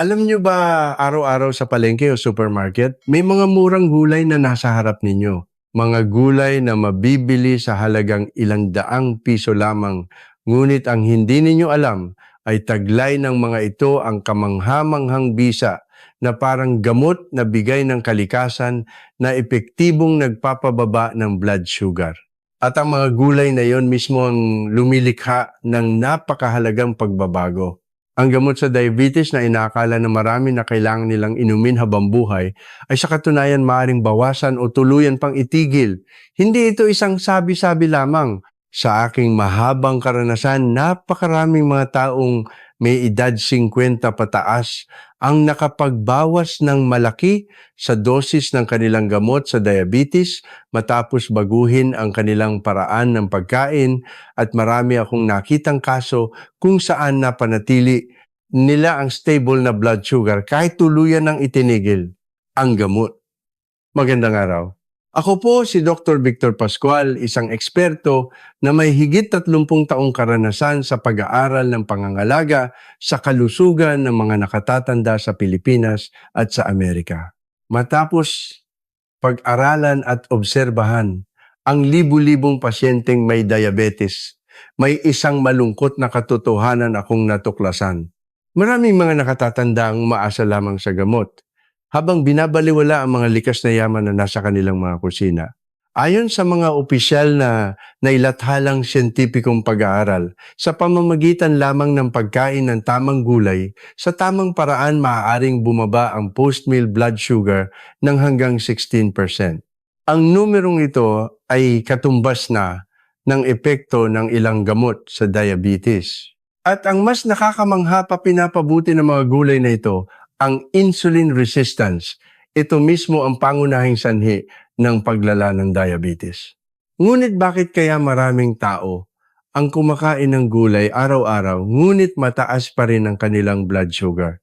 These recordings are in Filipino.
Alam nyo ba araw-araw sa palengke o supermarket, may mga murang gulay na nasa harap ninyo. Mga gulay na mabibili sa halagang ilang daang piso lamang. Ngunit ang hindi ninyo alam ay taglay ng mga ito ang kamanghamanghang bisa na parang gamot na bigay ng kalikasan na epektibong nagpapababa ng blood sugar. At ang mga gulay na yon mismo ang lumilikha ng napakahalagang pagbabago. Ang gamot sa diabetes na inaakala na marami na kailangan nilang inumin habang buhay ay sa katunayan maaaring bawasan o tuluyan pang itigil. Hindi ito isang sabi-sabi lamang. Sa aking mahabang karanasan, napakaraming mga taong may edad 50 pataas ang nakapagbawas ng malaki sa dosis ng kanilang gamot sa diabetes matapos baguhin ang kanilang paraan ng pagkain, at marami akong nakitang kaso kung saan napanatili nila ang stable na blood sugar kahit tuluyan ng itinigil ang gamot. Magandang araw. Ako po si Dr. Victor Pascual, isang eksperto na may higit 30 taong karanasan sa pag-aaral ng pangangalaga sa kalusugan ng mga nakatatanda sa Pilipinas at sa Amerika. Matapos pag-aralan at obserbahan ang libu-libong pasyenteng may diabetes, may isang malungkot na katotohanan akong natuklasan. Maraming mga nakatatanda ang umaasa lamang sa gamot, habang binabaliwala ang mga likas na yaman na nasa kanilang mga kusina. Ayon sa mga opisyal na nailathalang siyentipikong pag-aaral, sa pamamagitan lamang ng pagkain ng tamang gulay, sa tamang paraan maaaring bumaba ang post-meal blood sugar ng hanggang 16%. Ang numerong ito ay katumbas na ng epekto ng ilang gamot sa diabetes. At ang mas nakakamangha pa pinapabuti ng mga gulay na ito, ang insulin resistance. Ito mismo ang pangunahing sanhi ng paglala ng diabetes. Ngunit bakit kaya maraming tao ang kumakain ng gulay araw-araw ngunit mataas pa rin ang kanilang blood sugar?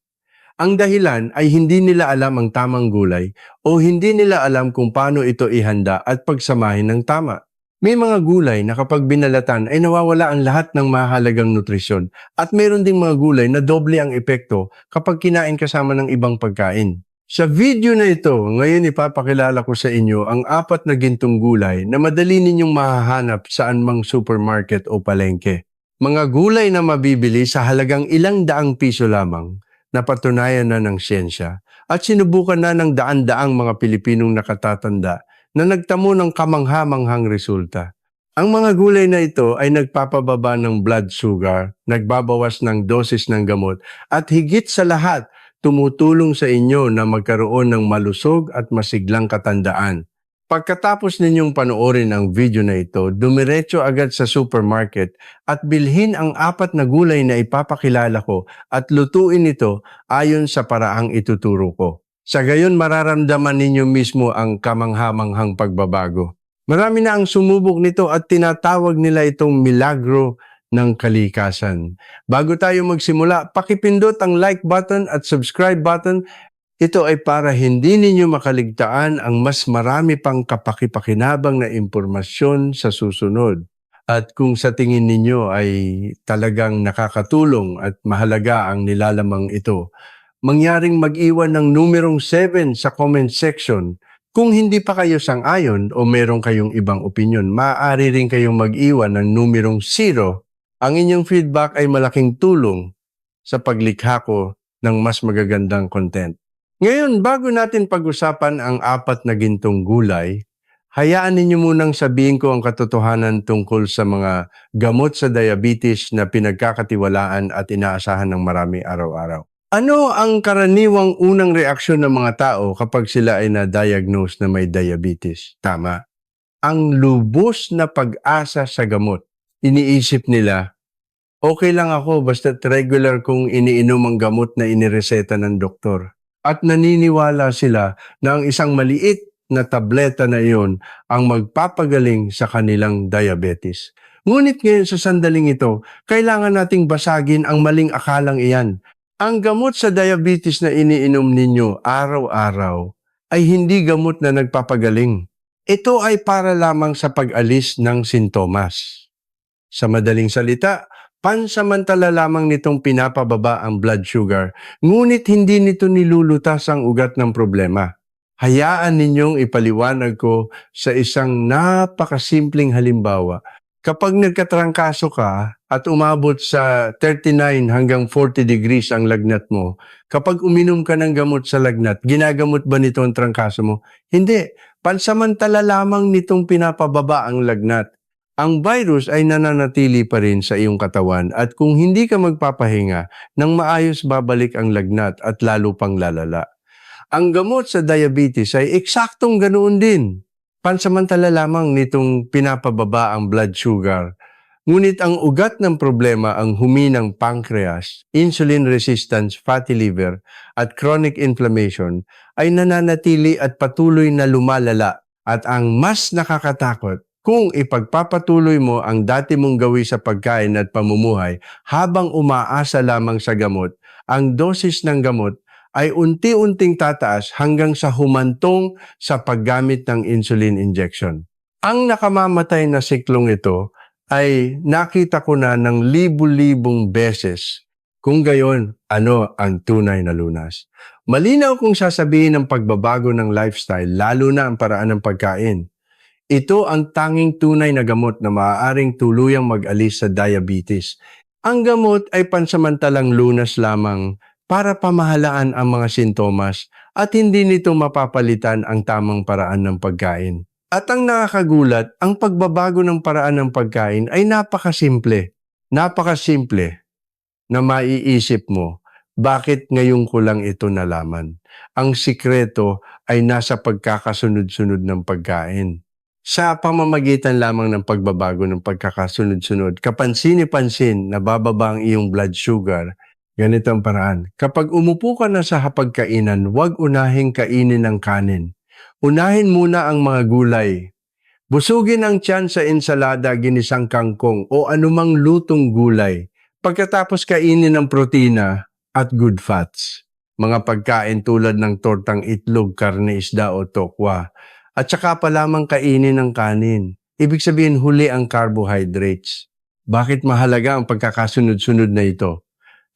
Ang dahilan ay hindi nila alam ang tamang gulay o hindi nila alam kung paano ito ihanda at pagsamahin ng tama. May mga gulay na kapag binalatan ay nawawala ang lahat ng mahalagang nutrisyon, at mayroon ding mga gulay na doble ang epekto kapag kinain kasama ng ibang pagkain. Sa video na ito, ngayon ipapakilala ko sa inyo ang 4 na gintong gulay na madali ninyong mahahanap saan mang supermarket o palengke. Mga gulay na mabibili sa halagang ilang daang piso lamang, napatunayan na ng siyensya at sinubukan na ng daan-daang mga Pilipinong nakatatanda na nagtamo ng kamangha-manghang resulta. Ang mga gulay na ito ay nagpapababa ng blood sugar, nagbabawas ng dosis ng gamot, at higit sa lahat, tumutulong sa inyo na magkaroon ng malusog at masiglang katandaan. Pagkatapos ninyong panoorin ang video na ito, dumiretso agad sa supermarket at bilhin ang 4 na gulay na ipapakilala ko at lutuin ito ayon sa paraang ituturo ko. Sa gayon mararamdaman ninyo mismo ang kamangha-manghang pagbabago. Marami na ang sumubok nito at tinatawag nila itong milagro ng kalikasan. Bago tayo magsimula, pakipindot ang like button at subscribe button. Ito ay para hindi ninyo makaligtaan ang mas marami pang kapakipakinabang na impormasyon sa susunod. At kung sa tingin ninyo ay talagang nakakatulong at mahalaga ang nilalamang ito, mangyaring mag-iwan ng numerong 7 sa comment section. Kung hindi pa kayo sang-ayon o meron kayong ibang opinyon, maaari rin kayong mag-iwan ng numerong 0. Ang inyong feedback ay malaking tulong sa paglikha ko ng mas magagandang content. Ngayon, bago natin pag-usapan ang 4 na gintong gulay, hayaan ninyo munang sabihin ko ang katotohanan tungkol sa mga gamot sa diabetes na pinagkakatiwalaan at inaasahan ng marami araw-araw. Ano ang karaniwang unang reaksyon ng mga tao kapag sila ay na-diagnose na may diabetes? Tama. Ang lubos na pag-asa sa gamot. Iniisip nila, okay lang ako basta't regular kong iniinom ang gamot na inireseta ng doktor. At naniniwala sila na ang isang maliit na tableta na iyon ang magpapagaling sa kanilang diabetes. Ngunit ngayon sa sandaling ito, kailangan nating basagin ang maling akalang iyan. Ang gamot sa diabetes na iniinom ninyo araw-araw ay hindi gamot na nagpapagaling. Ito ay para lamang sa pag-alis ng sintomas. Sa madaling salita, Pansamantala lamang nitong pinapababa ang blood sugar, ngunit hindi nito nilulutas ang ugat ng problema. Hayaan ninyong ipaliwanag ko sa isang napakasimpleng halimbawa. Kapag nagkatrangkaso ka at umabot sa 39 hanggang 40 degrees ang lagnat mo, kapag uminom ka ng gamot sa lagnat, ginagamot ba nito ang trangkaso mo? Hindi. Pansamantala lamang nitong pinapababa ang lagnat. Ang virus ay nananatili pa rin sa iyong katawan at kung hindi ka magpapahinga, nang maayos babalik ang lagnat at lalo pang lalala. Ang gamot sa diabetes ay eksaktong ganoon din. Pansamantala lamang nitong pinapababa ang blood sugar. Ngunit ang ugat ng problema ang huminang pancreas, insulin resistance, fatty liver, at chronic inflammation ay nananatili at patuloy na lumalala. At ang mas nakakatakot, kung ipagpapatuloy mo ang dati mong gawi sa pagkain at pamumuhay habang umaasa lamang sa gamot, ang dosis ng gamot ay unti-unting tataas hanggang sa humantong sa paggamit ng insulin injection. Ang nakamamatay na siklong ito ay nakita ko na ng libu-libong beses. Kung gayon, ano ang tunay na lunas? Malinaw kung sasabihin ng pagbabago ng lifestyle, lalo na ang paraan ng pagkain. Ito ang tanging tunay na gamot na maaaring tuluyang mag-alis sa diabetes. Ang gamot ay pansamantalang lunas lamang para pamahalaan ang mga sintomas at hindi nito mapapalitan ang tamang paraan ng pagkain. At ang nakakagulat, ang pagbabago ng paraan ng pagkain ay napakasimple. Napakasimple na maiisip mo, bakit ngayon ko lang ito nalaman? Ang sikreto ay nasa pagkakasunod-sunod ng pagkain. Sa pamamagitan lamang ng pagbabago ng pagkakasunod-sunod, kapansin-pansin na bababa ang iyong blood sugar. Ganito ang paraan. Kapag umupo ka na sa hapagkainan, huwag unahing kainin ang kanin. Unahin muna ang mga gulay. Busugin ang tiyan sa ensalada, ginisang kangkong o anumang lutong gulay. Pagkatapos kainin ng protina at good fats. Mga pagkain tulad ng tortang itlog, karne, isda o tokwa. At saka pa lamang kainin ng kanin. Ibig sabihin huli ang carbohydrates. Bakit mahalaga ang pagkakasunod-sunod na ito?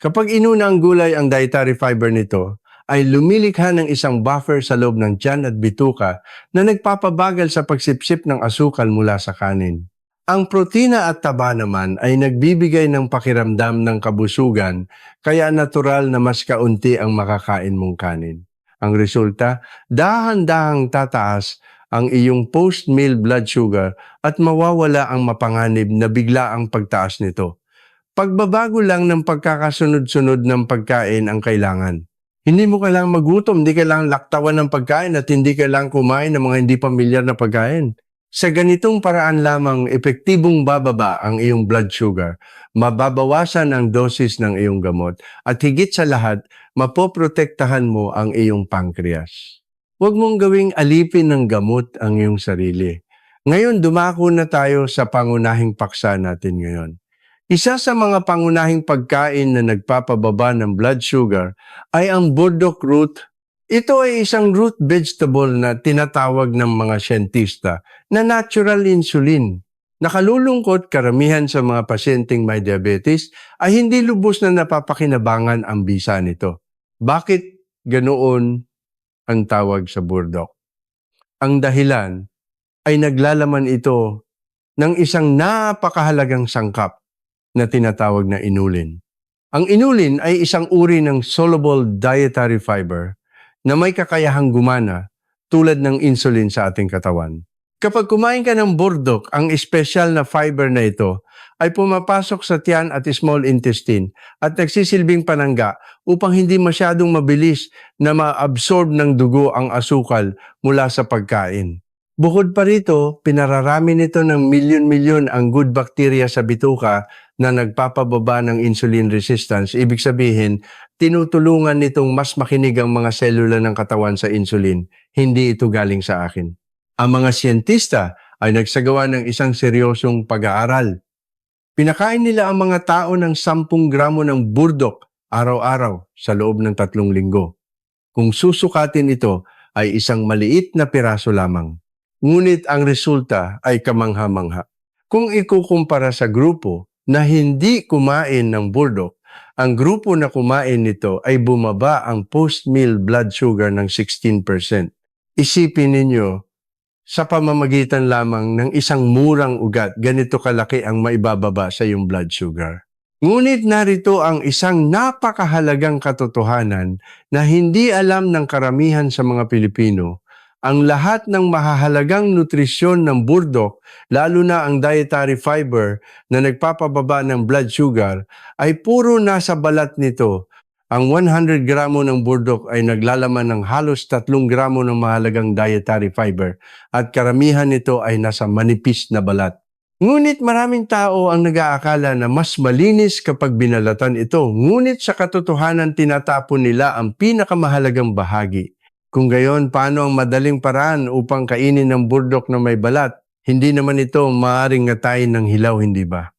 Kapag inuna ang gulay ang dietary fiber nito, ay lumilikha ng isang buffer sa loob ng tiyan at bituka na nagpapabagal sa pagsipsip ng asukal mula sa kanin. Ang protina at taba naman ay nagbibigay ng pakiramdam ng kabusugan, kaya natural na mas kaunti ang makakain mong kanin. Ang resulta, dahan-dahang tataas ang iyong post-meal blood sugar at mawawala ang mapanganib na bigla ang pagtaas nito. Pagbabago lang ng pagkakasunod-sunod ng pagkain ang kailangan. Hindi mo kailangang magutom, hindi kailangang laktawan ng pagkain at hindi kailangang kumain ng mga hindi pamilyar na pagkain. Sa ganitong paraan lamang, epektibong bababa ang iyong blood sugar, mababawasan ang dosis ng iyong gamot, at higit sa lahat, mapoprotektahan mo ang iyong pancreas. Huwag mong gawing alipin ng gamot ang iyong sarili. Ngayon, dumako na tayo sa pangunahing paksa natin ngayon. Isa sa mga pangunahing pagkain na nagpapababa ng blood sugar ay ang burdock root. Ito ay isang root vegetable na tinatawag ng mga siyentista na natural insulin. Nakalulungkot, karamihan sa mga pasyenteng may diabetes ay hindi lubos na napapakinabangan ang bisa nito. Bakit ganoon ang tawag sa burdock? Ang dahilan ay naglalaman ito ng isang napakahalagang sangkap na tinatawag na inulin. Ang inulin ay isang uri ng soluble dietary fiber na may kakayahang gumana tulad ng insulin sa ating katawan. Kapag kumain ka ng burdock, ang espesyal na fiber na ito ay pumapasok sa tiyan at small intestine at nagsisilbing panangga upang hindi masyadong mabilis na ma-absorb ng dugo ang asukal mula sa pagkain. Bukod pa rito, pinararami nito ng milyon-milyon ang good bacteria sa bituka na nagpapababa ng insulin resistance. Ibig sabihin, tinutulungan nitong mas makinig ang mga selula ng katawan sa insulin. Hindi ito galing sa akin. Ang mga siyentista ay nagsagawa ng isang seryosong pag-aaral. Pinakain nila ang mga tao ng 10 gramo ng burdock araw-araw sa loob ng 3 linggo. Kung susukatin ito ay isang maliit na piraso lamang. Ngunit ang resulta ay kamangha-mangha. Kung ikukumpara sa grupo na hindi kumain ng burdok, ang grupo na kumain nito ay bumaba ang post-meal blood sugar ng 16%. Isipin ninyo, sa pamamagitan lamang ng isang murang ugat, ganito kalaki ang maibababa sa iyong blood sugar. Ngunit narito ang isang napakahalagang katotohanan na hindi alam ng karamihan sa mga Pilipino. Ang lahat ng mahahalagang nutrisyon ng burdok, lalo na ang dietary fiber na nagpapababa ng blood sugar, ay puro nasa balat nito. Ang 100 gramo ng burdok ay naglalaman ng halos 3 gramo ng mahalagang dietary fiber at karamihan nito ay nasa manipis na balat. Ngunit maraming tao ang nag-aakala na mas malinis kapag binalatan ito, ngunit sa katotohanan tinatapon nila ang pinakamahalagang bahagi. Kung gayon, paano ang madaling paraan upang kainin ng burdok na may balat? Hindi naman ito maaaring ngatayin ng hilaw, hindi ba?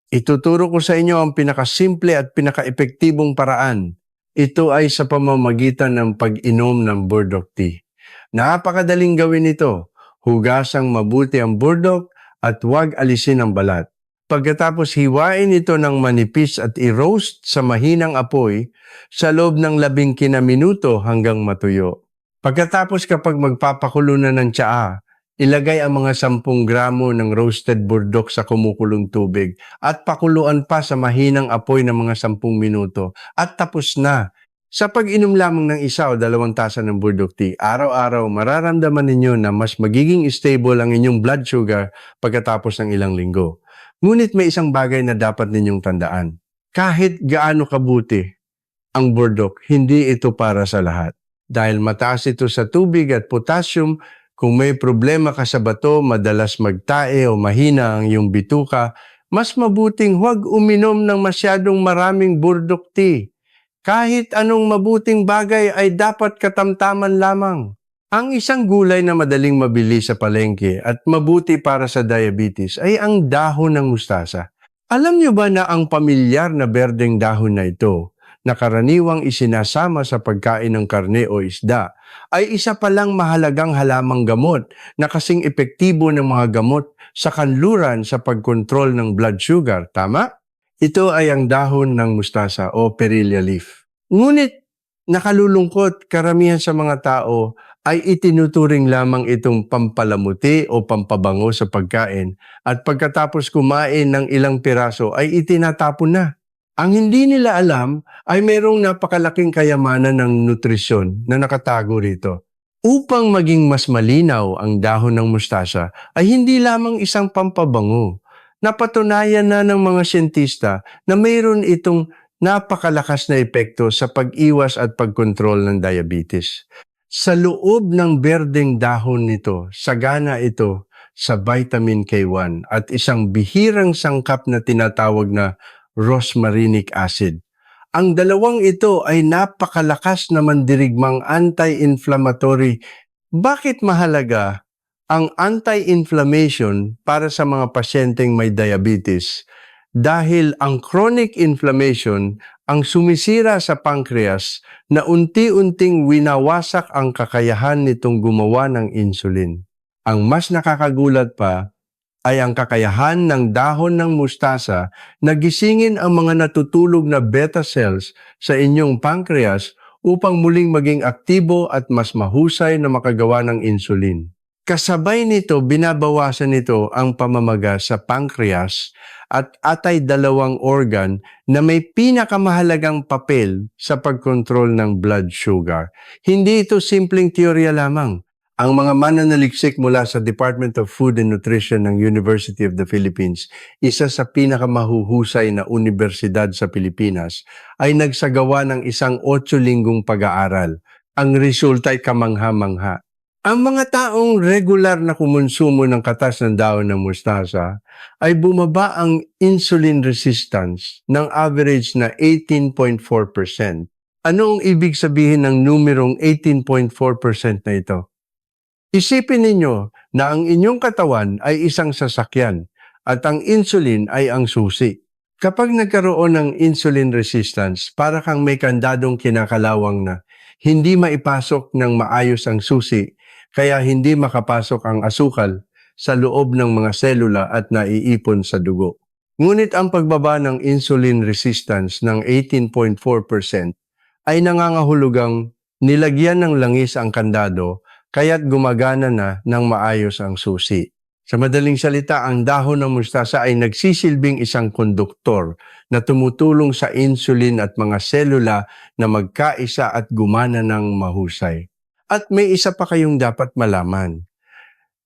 Ituturo ko sa inyo ang pinakasimple at pinakaepektibong paraan. Ito ay sa pamamagitan ng pag-inom ng burdock tea. Napakadaling gawin ito. Hugasang mabuti ang burdock at huwag alisin ang balat. Pagkatapos hiwain ito ng manipis at i-roast sa mahinang apoy sa loob ng 15 minuto hanggang matuyo. Pagkatapos kapag magpapakulo na ng tsaa, ilagay ang mga 10 gramo ng roasted burdock sa kumukulong tubig at pakuluan pa sa mahinang apoy ng mga 10 minuto at tapos na. Sa pag-inom lamang ng 1 o 2 tasa ng burdock tea, araw-araw mararamdaman ninyo na mas magiging stable ang inyong blood sugar pagkatapos ng ilang linggo. Ngunit may isang bagay na dapat ninyong tandaan. Kahit gaano kabuti ang burdock, hindi ito para sa lahat. Dahil mataas ito sa tubig at potassium, kung may problema ka sa bato, madalas magtae o mahina ang iyong bituka, mas mabuting huwag uminom ng masyadong maraming burdock tea. Kahit anong mabuting bagay ay dapat katamtaman lamang. Ang isang gulay na madaling mabili sa palengke at mabuti para sa diabetes ay ang dahon ng mustasa. Alam niyo ba na ang pamilyar na berdeng dahon na ito, na karaniwang isinasama sa pagkain ng karne o isda, ay isa palang mahalagang halamang gamot na kasing epektibo ng mga gamot sa kanluran sa pagkontrol ng blood sugar. Tama? Ito ay ang dahon ng mustasa o perilla leaf. Ngunit nakalulungkot, karamihan sa mga tao ay itinuturing lamang itong pampalamuti o pampabango sa pagkain at pagkatapos kumain ng ilang piraso ay itinatapon na. Ang hindi nila alam ay mayroong napakalaking kayamanan ng nutrisyon na nakatago rito. Upang maging mas malinaw ang dahon ng mustasa ay hindi lamang isang pampabango. Napatunayan na ng mga siyentista na mayroon itong napakalakas na epekto sa pag-iwas at pagkontrol ng diabetes. Sa loob ng berdeng dahon nito, sagana ito sa vitamin K1 at isang bihirang sangkap na tinatawag na rosmarinic acid. Ang dalawang ito ay napakalakas na mandirigmang anti-inflammatory. Bakit mahalaga ang anti-inflammation para sa mga pasyenteng may diabetes? Dahil ang chronic inflammation ang sumisira sa pancreas na unti-unting winawasak ang kakayahan nitong gumawa ng insulin. Ang mas nakakagulat pa ay ang kakayahan ng dahon ng mustasa na gisingin ang mga natutulog na beta cells sa inyong pancreas upang muling maging aktibo at mas mahusay na makagawa ng insulin. Kasabay nito, binabawasan nito ang pamamaga sa pancreas at atay 2 organ na may pinakamahalagang papel sa pagkontrol ng blood sugar. Hindi ito simpleng teorya lamang. Ang mga mananaliksik mula sa Department of Food and Nutrition ng University of the Philippines, isa sa pinakamahuhusay na universidad sa Pilipinas, ay nagsagawa ng isang 8 linggong pag-aaral. Ang resulta ay kamangha-mangha. Ang mga taong regular na kumonsumo ng katas ng dahon ng mustasa ay bumaba ang insulin resistance ng average na 18.4%. Ano ang ibig sabihin ng numerong 18.4% na ito? Isipin ninyo na ang inyong katawan ay isang sasakyan at ang insulin ay ang susi. Kapag nagkaroon ng insulin resistance, para kang may kandadong kinakalawang na hindi maipasok ng maayos ang susi, kaya hindi makapasok ang asukal sa loob ng mga selula at naiipon sa dugo. Ngunit ang pagbaba ng insulin resistance ng 18.4% ay nangangahulugang nilagyan ng langis ang kandado kaya't gumagana na ng maayos ang susi. Sa madaling salita, ang dahon ng mustasa ay nagsisilbing isang konduktor na tumutulong sa insulin at mga selula na magkaisa at gumana ng mahusay. At may isa pa kayong dapat malaman.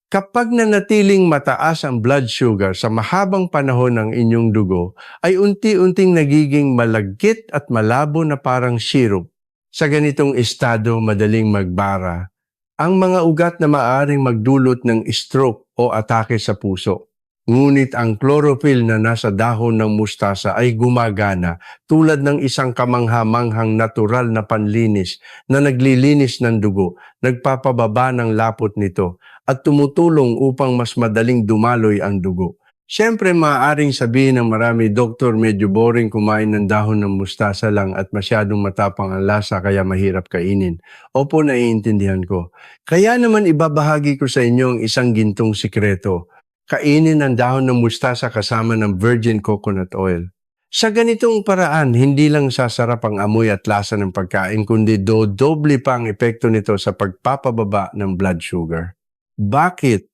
Kapag nanatiling mataas ang blood sugar sa mahabang panahon ng inyong dugo, ay unti-unting nagiging malagkit at malabo na parang syrup. Sa ganitong estado, madaling magbara ang mga ugat na maaaring magdulot ng stroke o atake sa puso. Ngunit ang chlorophyll na nasa dahon ng mustasa ay gumagana tulad ng isang kamangha-manghang natural na panlinis na naglilinis ng dugo, nagpapababa ng lapot nito at tumutulong upang mas madaling dumaloy ang dugo. Siyempre, maaaring sabihin ng marami, Doktor, medyo boring kumain ng dahon ng mustasa lang at masyadong matapang ang lasa kaya mahirap kainin. Opo, naiintindihan ko. Kaya naman ibabahagi ko sa inyo ang isang gintong sikreto. Kainin ang dahon ng mustasa kasama ng virgin coconut oil. Sa ganitong paraan, hindi lang sasarap ang amoy at lasa ng pagkain, kundi doble pa ang epekto nito sa pagpapababa ng blood sugar. Bakit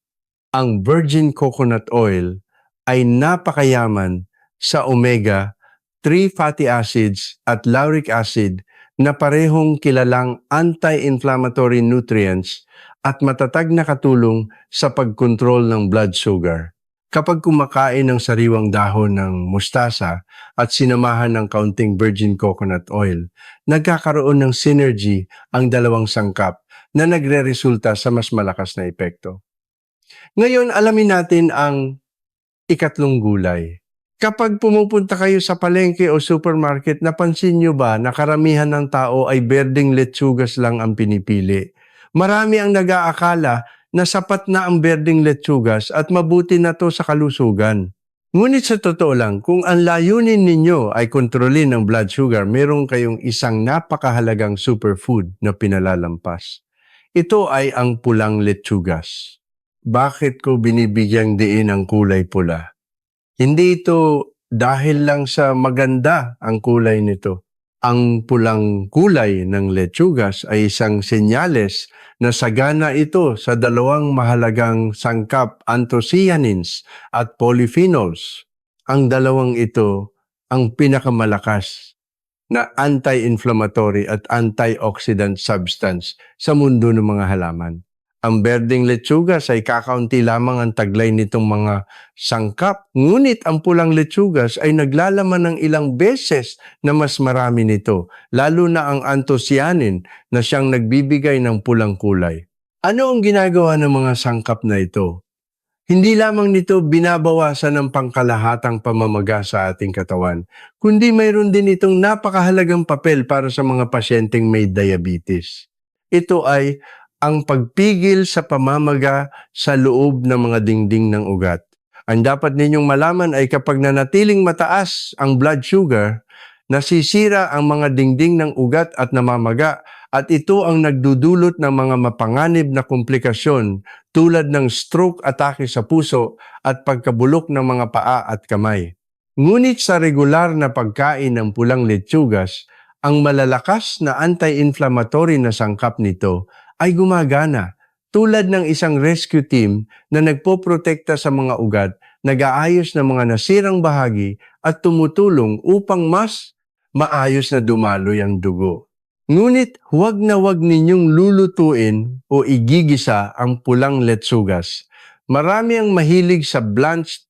ang virgin coconut oil ay napakayaman sa omega-3 fatty acids at lauric acid na parehong kilalang anti-inflammatory nutrients at matatag na katulong sa pagkontrol ng blood sugar. Kapag kumakain ng sariwang dahon ng mustasa at sinamahan ng kaunting virgin coconut oil, nagkakaroon ng synergy ang dalawang sangkap na nagre-resulta sa mas malakas na epekto. Ngayon, alamin natin ang ikatlong gulay. Kapag pumupunta kayo sa palengke o supermarket, napansin nyo ba na karamihan ng tao ay berdeng letsugas lang ang pinipili? Marami ang nag-aakala na sapat na ang berdeng letsugas at mabuti na to sa kalusugan. Ngunit sa totoo lang, kung ang layunin ninyo ay kontrolin ang blood sugar, meron kayong isang napakahalagang superfood na pinalalampas. Ito ay ang pulang letsugas. Bakit ko binibigyang diin ang kulay pula? Hindi ito dahil lang sa maganda ang kulay nito. Ang pulang kulay ng letsugas ay isang senyales na sagana ito sa dalawang mahalagang sangkap anthocyanins at polyphenols. Ang dalawang ito ang pinakamalakas na anti-inflammatory at antioxidant substance sa mundo ng mga halaman. Ang berdeng letsugas ay kakaunti lamang ang taglay nitong mga sangkap, ngunit ang pulang letsugas ay naglalaman ng ilang beses na mas marami nito, lalo na ang anthocyanin na siyang nagbibigay ng pulang kulay. Ano ang ginagawa ng mga sangkap na ito? Hindi lamang nito binabawasan ng pangkalahatang pamamaga sa ating katawan, kundi mayroon din itong napakahalagang papel para sa mga pasyenteng may diabetes. Ito ay ang pagpigil sa pamamaga sa loob ng mga dingding ng ugat. Ang dapat ninyong malaman ay kapag nanatiling mataas ang blood sugar, nasisira ang mga dingding ng ugat at namamaga at ito ang nagdudulot ng mga mapanganib na komplikasyon tulad ng stroke, atake sa puso at pagkabulok ng mga paa at kamay. Ngunit sa regular na pagkain ng pulang letsugas, ang malalakas na anti-inflammatory na sangkap nito ay gumagana tulad ng isang rescue team na nagpoprotekta sa mga ugat, nag-aayos ng mga nasirang bahagi at tumutulong upang mas maayos na dumaloy ang dugo. Ngunit huwag na huwag ninyong lulutuin o igigisa ang pulang letsugas. Marami ang mahilig sa blanched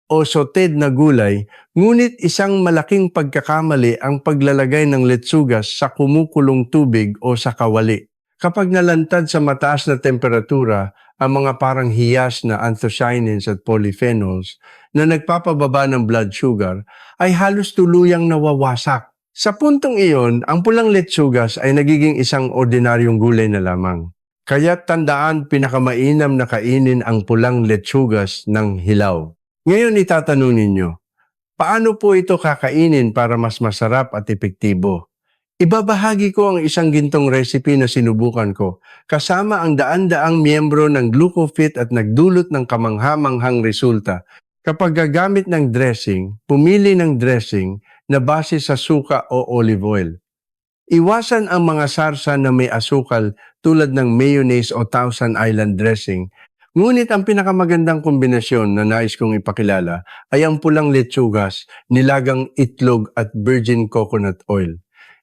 o sautéed na gulay, ngunit isang malaking pagkakamali ang paglalagay ng letsugas sa kumukulong tubig o sa kawali. Kapag nalantad sa mataas na temperatura, ang mga parang hiyas na anthocyanins at polyphenols na nagpapababa ng blood sugar ay halos tuluyang nawawasak. Sa puntong iyon, ang pulang letsugas ay nagiging isang ordinaryong gulay na lamang. Kaya tandaan, pinakamainam na kainin ang pulang letsugas ng hilaw. Ngayon itatanong ninyo, paano po ito kakainin para mas masarap at epektibo? Ibabahagi ko ang isang gintong recipe na sinubukan ko, kasama ang daan-daang miyembro ng GlucoFit at nagdulot ng kamangha-manghang resulta. Kapag gagamit ng dressing, pumili ng dressing na base sa suka o olive oil. Iwasan ang mga sarsa na may asukal tulad ng mayonnaise o Thousand Island dressing. Ngunit ang pinakamagandang kombinasyon na nais kong ipakilala ay ang pulang lechugas, nilagang itlog at virgin coconut oil.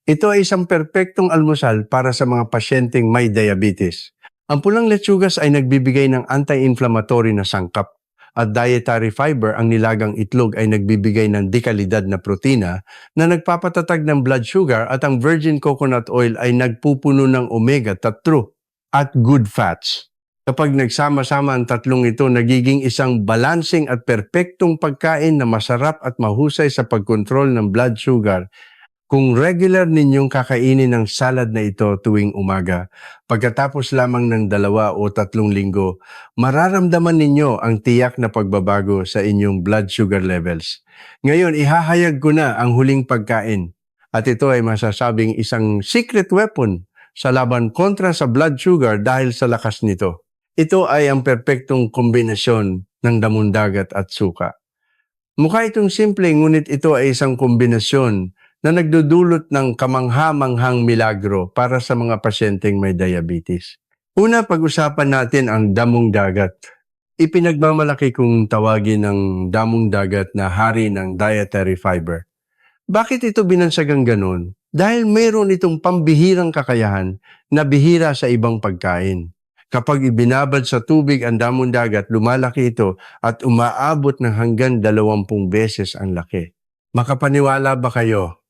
Ito ay isang perpektong almusal para sa mga pasyenteng may diabetes. Ang pulang lechugas ay nagbibigay ng anti-inflammatory na sangkap at dietary fiber. Ang nilagang itlog ay nagbibigay ng dekalidad na protina na nagpapatatag ng blood sugar, at ang virgin coconut oil ay nagpupuno ng omega-3 at good fats. Kapag nagsama-sama ang tatlong ito, nagiging isang balancing at perpektong pagkain na masarap at mahusay sa pagkontrol ng blood sugar. Kung regular ninyong kakainin ng salad na ito tuwing umaga, pagkatapos lamang ng 2 o 3 linggo, mararamdaman ninyo ang tiyak na pagbabago sa inyong blood sugar levels. Ngayon, ihahayag ko na ang huling pagkain, at ito ay masasabing isang secret weapon sa laban kontra sa blood sugar dahil sa lakas nito. Ito ay ang perpektong kombinasyon ng damong dagat at suka. Mukha itong simple, ngunit ito ay isang kombinasyon na nagdudulot ng kamangha-manghang milagro para sa mga pasyenteng may diabetes. Una, pag-usapan natin ang damong dagat. Ipinagmamalaki kong tawagin ng damong dagat na hari ng dietary fiber. Bakit ito binansagang ganon? Dahil mayroon itong pambihirang kakayahan na bihira sa ibang pagkain. Kapag ibinabad sa tubig ang damong dagat, lumalaki ito at umaabot ng hanggang 20 beses ang laki. Makapaniwala ba kayo?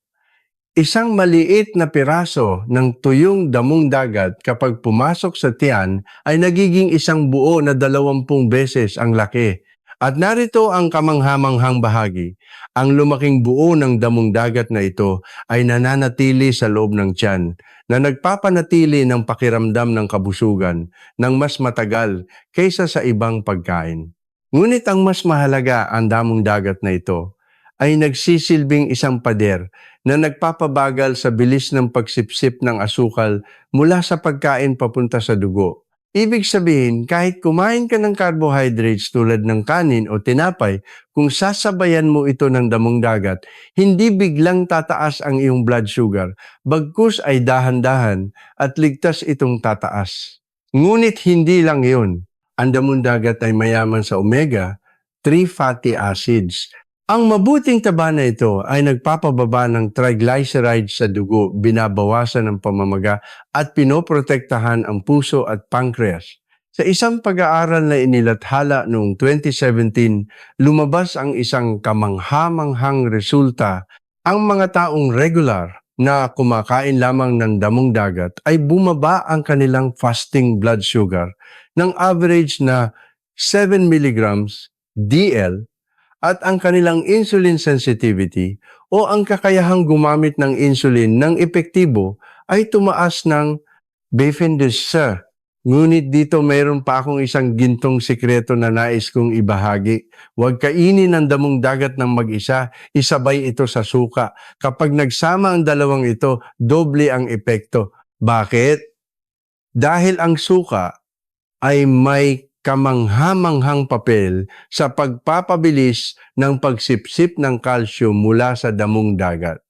Isang maliit na piraso ng tuyong damong dagat kapag pumasok sa tiyan ay nagiging isang buo na 20 beses ang laki. At narito ang kamanghamanghang bahagi. Ang lumaking buo ng damong dagat na ito ay nananatili sa loob ng tiyan, na nagpapanatili ng pakiramdam ng kabusugan ng mas matagal kaysa sa ibang pagkain. Ngunit ang mas mahalaga, ang damong dagat na ito ay nagsisilbing isang pader na nagpapabagal sa bilis ng pagsipsip ng asukal mula sa pagkain papunta sa dugo. Ibig sabihin, kahit kumain ka ng carbohydrates tulad ng kanin o tinapay, kung sasabayan mo ito ng damong dagat, hindi biglang tataas ang iyong blood sugar, bagkus ay dahan-dahan at ligtas itong tataas. Ngunit hindi lang yun. Ang damong dagat ay mayaman sa omega-3 fatty acids. Ang mabuting taba na ito ay nagpapababa ng triglycerides sa dugo, binabawasan ng pamamaga at pinoprotektahan ang puso at pancreas. Sa isang pag-aaral na inilathala noong 2017, lumabas ang isang kamangha-manghang resulta. Ang mga taong regular na kumakain lamang ng damong dagat ay bumaba ang kanilang fasting blood sugar ng average na 7 milligrams DL, at ang kanilang insulin sensitivity o ang kakayahang gumamit ng insulin ng epektibo ay tumaas ng 20%. Ngunit dito mayroon pa akong isang gintong sikreto na nais kong ibahagi. Huwag kainin ang damong dagat ng mag-isa, isabay ito sa suka. Kapag nagsama ang dalawang ito, doble ang epekto. Bakit? Dahil ang suka ay may kamangha-manghang papel sa pagpapabilis ng pagsipsip ng calcium mula sa damong dagat.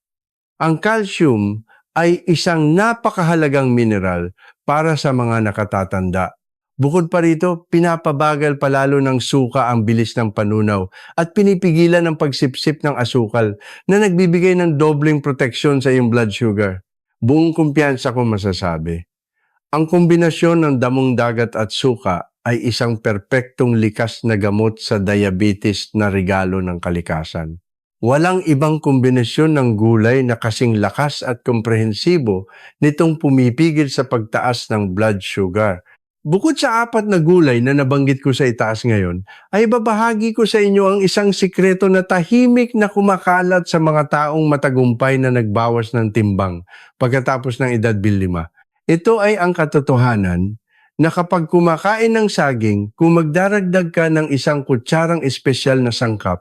Ang calcium ay isang napakahalagang mineral para sa mga nakatatanda. Bukod pa rito, pinapabagal palalo ng suka ang bilis ng panunaw at pinipigilan ng pagsipsip ng asukal na nagbibigay ng dobleng proteksyon sa iyong blood sugar. Buong kumpiyansa ko masasabi, ang kombinasyon ng damong dagat at suka ay isang perpektong likas na gamot sa diabetes na regalo ng kalikasan. Walang ibang kombinasyon ng gulay na kasing lakas at komprehensibo nitong pumipigil sa pagtaas ng blood sugar. Bukod sa 4 na gulay na nabanggit ko sa itaas ngayon, ay babahagi ko sa inyo ang isang sikreto na tahimik na kumakalat sa mga taong matagumpay na nagbawas ng timbang pagkatapos ng edad 5. Ito ay ang katotohanan na kapag kumakain ng saging, kung magdaragdag ka ng 1 kutsarang espesyal na sangkap,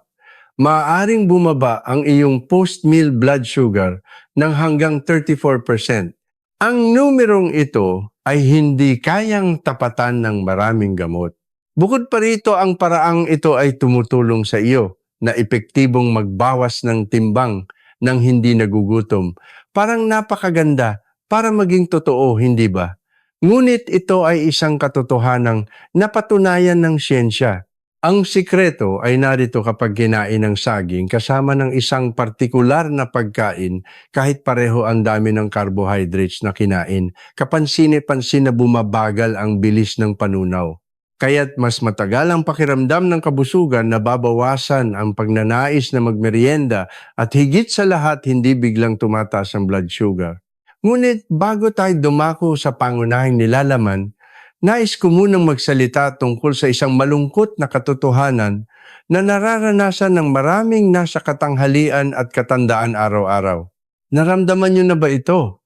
maaaring bumaba ang iyong post-meal blood sugar ng hanggang 34%. Ang numerong ito ay hindi kayang tapatan ng maraming gamot. Bukod pa rito, ang paraang ito ay tumutulong sa iyo na epektibong magbawas ng timbang nang hindi nagugutom. Parang napakaganda para maging totoo, hindi ba? Ngunit ito ay isang katotohanang napatunayan ng siyensya. Ang sikreto ay narito kapag kinain ng saging kasama ng isang partikular na pagkain kahit pareho ang dami ng carbohydrates na kinain. Kapansin-pansin na bumabagal ang bilis ng panunaw. Kaya't mas matagal ang pakiramdam ng kabusugan, nababawasan ang pagnanais na magmerienda at higit sa lahat hindi biglang tumataas ang blood sugar. Ngunit bago tayo dumako sa pangunahing nilalaman, nais ko munang magsalita tungkol sa isang malungkot na katotohanan na nararanasan ng maraming nasa katanghalian at katandaan araw-araw. Naramdaman niyo na ba ito?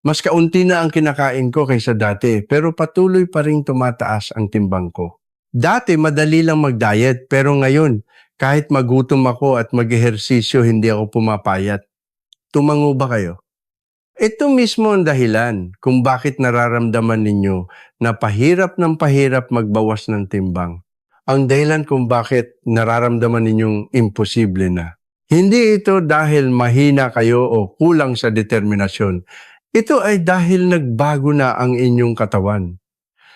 Mas kaunti na ang kinakain ko kaysa dati pero patuloy pa ring tumataas ang timbang ko. Dati madali lang mag-diet pero ngayon kahit magutom ako at mag-ehersisyo hindi ako pumapayat. Tumango ba kayo? Ito mismo ang dahilan kung bakit nararamdaman ninyo na pahirap ng pahirap magbawas ng timbang. Ang dahilan kung bakit nararamdaman ninyong imposible na. Hindi ito dahil mahina kayo o kulang sa determinasyon. Ito ay dahil nagbago na ang inyong katawan.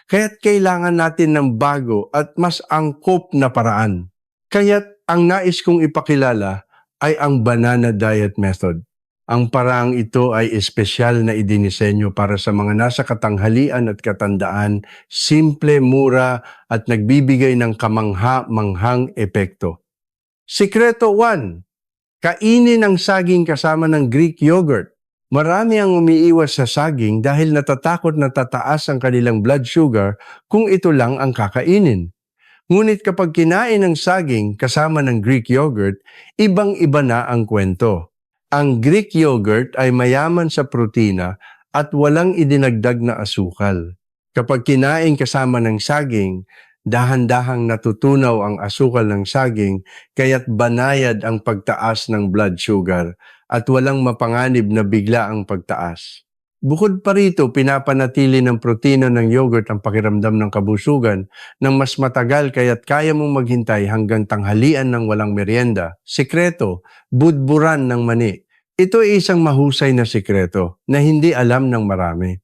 Kaya't kailangan natin ng bago at mas angkop na paraan. Kaya't ang nais kong ipakilala ay ang banana diet method. Ang paraang ito ay espesyal na idinisenyo para sa mga nasa katanghalian at katandaan, simple, mura at nagbibigay ng kamangha-manghang epekto. Sikreto 1. Kainin ang saging kasama ng Greek yogurt. Marami ang umiiwas sa saging dahil natatakot na tataas ang kanilang blood sugar kung ito lang ang kakainin. Ngunit kapag kinain ng saging kasama ng Greek yogurt, ibang-iba na ang kwento. Ang Greek yogurt ay mayaman sa protina at walang idinagdag na asukal. Kapag kinain kasama ng saging, dahan-dahang natutunaw ang asukal ng saging kaya't banayad ang pagtaas ng blood sugar at walang mapanganib na bigla ang pagtaas. Bukod pa rito, pinapanatili ng protina ng yogurt ang pakiramdam ng kabusugan ng mas matagal kaya't kaya mong maghintay hanggang tanghalian ng walang merienda. Sikreto, budburan ng mani. Ito ay isang mahusay na sikreto na hindi alam ng marami.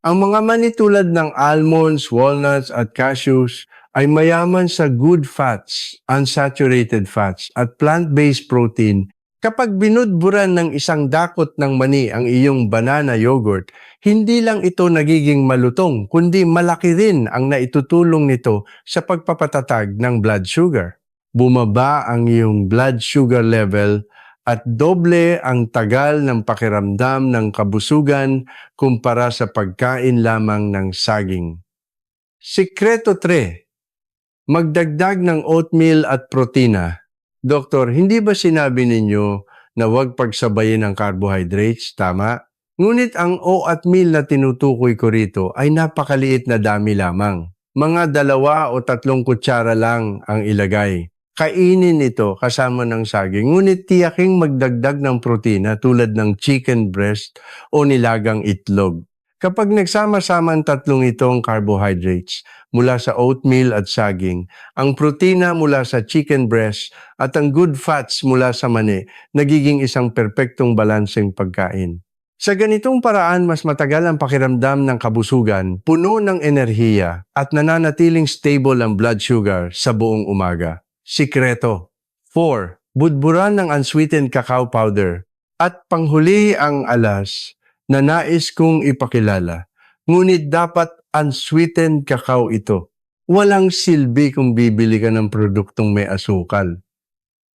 Ang mga mani tulad ng almonds, walnuts at cashews ay mayaman sa good fats, unsaturated fats at plant-based protein. Kapag binudburan ng isang dakot ng mani ang iyong banana yogurt, hindi lang ito nagiging malutong, kundi malaki rin ang naitutulong nito sa pagpapatatag ng blood sugar. Bumaba ang iyong blood sugar level at doble ang tagal ng pakiramdam ng kabusugan kumpara sa pagkain lamang ng saging. Sikreto 3. Magdagdag ng oatmeal at protina. Doktor, hindi ba sinabi ninyo na huwag pagsabayin ng carbohydrates? Tama? Ngunit ang oatmeal na tinutukoy ko rito ay napakaliit na dami lamang. Mga 2 o 3 kutsara lang ang ilagay. Kainin ito kasama ng saging, ngunit tiyaking magdagdag ng protina tulad ng chicken breast o nilagang itlog. Kapag nagsama-sama ang tatlong itong carbohydrates mula sa oatmeal at saging, ang protina mula sa chicken breast at ang good fats mula sa mani, nagiging isang perpektong balanseng pagkain. Sa ganitong paraan, mas matagal ang pakiramdam ng kabusugan, puno ng enerhiya at nananatiling stable ang blood sugar sa buong umaga. Sikreto 4. Budburan ng unsweetened cacao powder. At panghuli ang alas na nais kong ipakilala. Ngunit dapat unsweetened cacao ito. Walang silbi kung bibili ka ng produktong may asukal.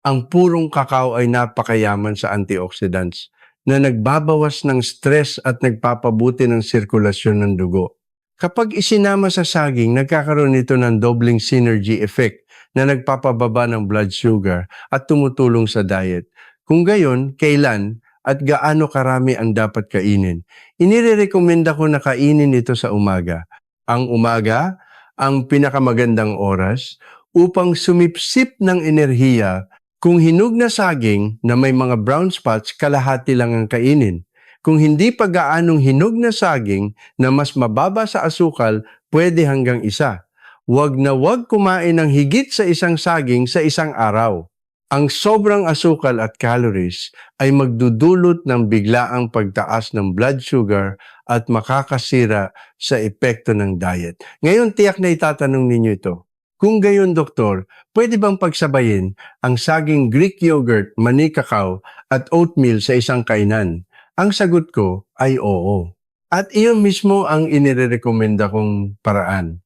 Ang purong kakao ay napakayaman sa antioxidants na nagbabawas ng stress at nagpapabuti ng sirkulasyon ng dugo. Kapag isinama sa saging, nagkakaroon ito ng doubling synergy effect na nagpapababa ng blood sugar at tumutulong sa diet. Kung gayon, kailan at gaano karami ang dapat kainin? Inirekomenda ko na kainin ito sa umaga. Ang umaga, ang pinakamagandang oras upang sumipsip ng enerhiya. Kung hinog na saging na may mga brown spots, kalahati lang ang kainin. Kung hindi pa gaanong hinog na saging na mas mababa sa asukal, pwede hanggang 1. Huwag na huwag kumain ng higit sa isang saging sa isang araw. Ang sobrang asukal at calories ay magdudulot ng biglaang pagtaas ng blood sugar at makakasira sa epekto ng diet. Ngayon, tiyak na itatanong ninyo ito. Kung gayon, doktor, pwede bang pagsabayin ang saging Greek yogurt, mani kakao at oatmeal sa isang kainan? Ang sagot ko ay oo. At iyon mismo ang inirekomenda kong paraan.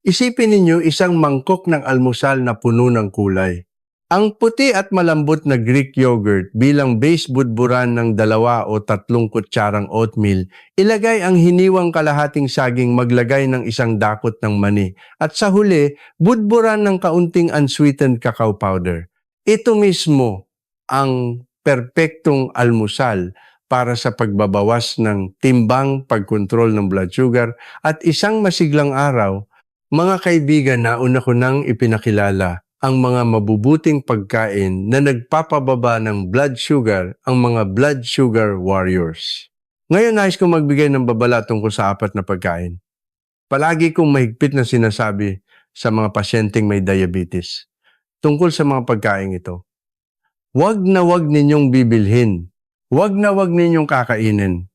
Isipin ninyo isang mangkok ng almusal na puno ng kulay. Ang puti at malambot na Greek yogurt bilang base budburan ng 2 o 3 kutsarang oatmeal, ilagay ang hiniwang kalahating saging, maglagay ng isang dakot ng mani, at sa huli, budburan ng kaunting unsweetened cacao powder. Ito mismo ang perpektong almusal para sa pagbabawas ng timbang, pagkontrol ng blood sugar, at isang masiglang araw. Mga kaibigan, nauna ko nang ipinakilala ang mga mabubuting pagkain na nagpapababa ng blood sugar, ang mga blood sugar warriors. Ngayon, nais kong magbigay ng babala tungkol sa 4 na pagkain. Palagi kong mahigpit na sinasabi sa mga pasyenteng may diabetes tungkol sa mga pagkain ito. Huwag na huwag ninyong bibilhin. Huwag na huwag ninyong kakainin.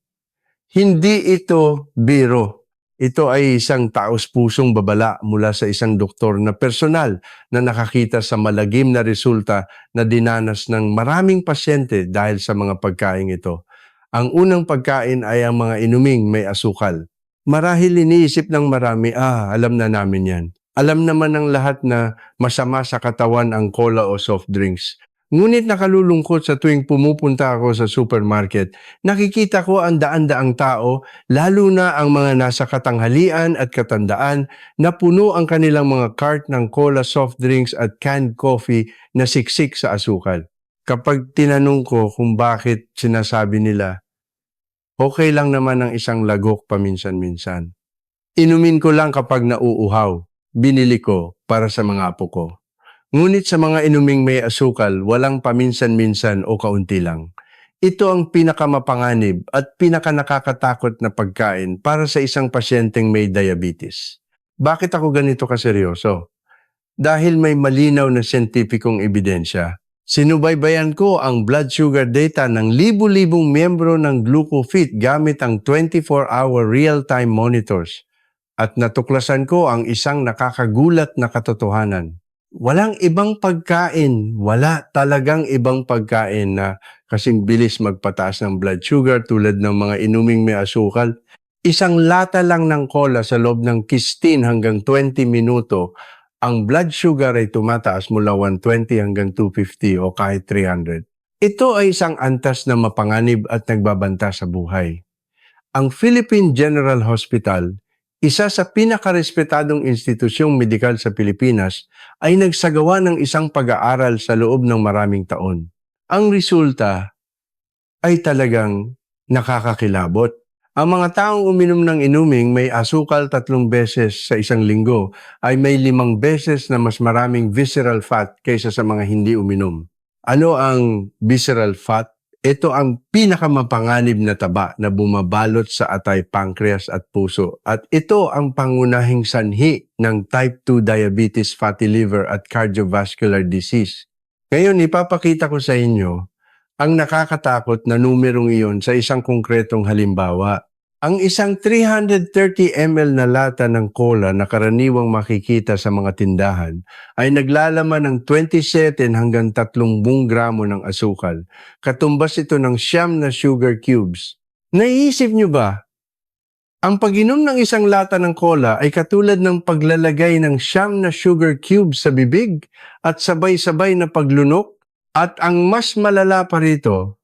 Hindi ito biro. Ito ay isang taos-pusong babala mula sa isang doktor na personal na nakakita sa malagim na resulta na dinanas ng maraming pasyente dahil sa mga pagkain ito. Ang unang pagkain ay ang mga inuming may asukal. Marahil iniisip ng marami, alam na namin yan. Alam naman ng lahat na masama sa katawan ang cola o soft drinks. Ngunit nakalulungkot sa tuwing pumupunta ako sa supermarket, nakikita ko ang daan-daang tao, lalo na ang mga nasa katanghalian at katandaan, na puno ang kanilang mga cart ng cola, soft drinks at canned coffee na siksik sa asukal. Kapag tinanong ko kung bakit sinasabi nila, okay lang naman ang isang lagok paminsan-minsan. Inumin ko lang kapag nauuhaw. Binili ko para sa mga apo ko. Ngunit sa mga inuming may asukal, walang paminsan-minsan o kaunti lang. Ito ang pinakamapanganib at pinakanakakatakot na pagkain para sa isang pasyenteng may diabetes. Bakit ako ganito kaseryoso? Dahil may malinaw na siyentipikong ebidensya. Sinubaybayan ko ang blood sugar data ng libu-libong miyembro ng GlucoFit gamit ang 24-hour real-time monitors. At natuklasan ko ang isang nakakagulat na katotohanan. Walang ibang pagkain, wala talagang ibang pagkain na kasing bilis magpataas ng blood sugar tulad ng mga inuming may asukal. Isang lata lang ng cola sa loob ng 15 hanggang 20 minuto, ang blood sugar ay tumataas mula 120 hanggang 250 o kahit 300. Ito ay isang antas na mapanganib at nagbabanta sa buhay. Ang Philippine General Hospital, isa sa pinakarespetadong institusyong medikal sa Pilipinas, ay nagsagawa ng isang pag-aaral sa loob ng maraming taon. Ang resulta ay talagang nakakakilabot. Ang mga taong uminom ng inuming may asukal 3 beses sa isang linggo ay may 5 beses na mas maraming visceral fat kaysa sa mga hindi uminom. Ano ang visceral fat? Ito ang pinakamapanganib na taba na bumabalot sa atay, pancreas at puso. At ito ang pangunahing sanhi ng type 2 diabetes, fatty liver at cardiovascular disease. Ngayon, ipapakita ko sa inyo ang nakakatakot na numerong iyon sa isang konkretong halimbawa. Ang isang 330 ml na lata ng cola na karaniwang makikita sa mga tindahan ay naglalaman ng 27 hanggang 30 gramo ng asukal. Katumbas ito ng 9 na sugar cubes. Naiisip nyo ba? Ang pag-inom ng isang lata ng cola ay katulad ng paglalagay ng 9 na sugar cubes sa bibig at sabay-sabay na paglunok. At ang mas malala pa rito,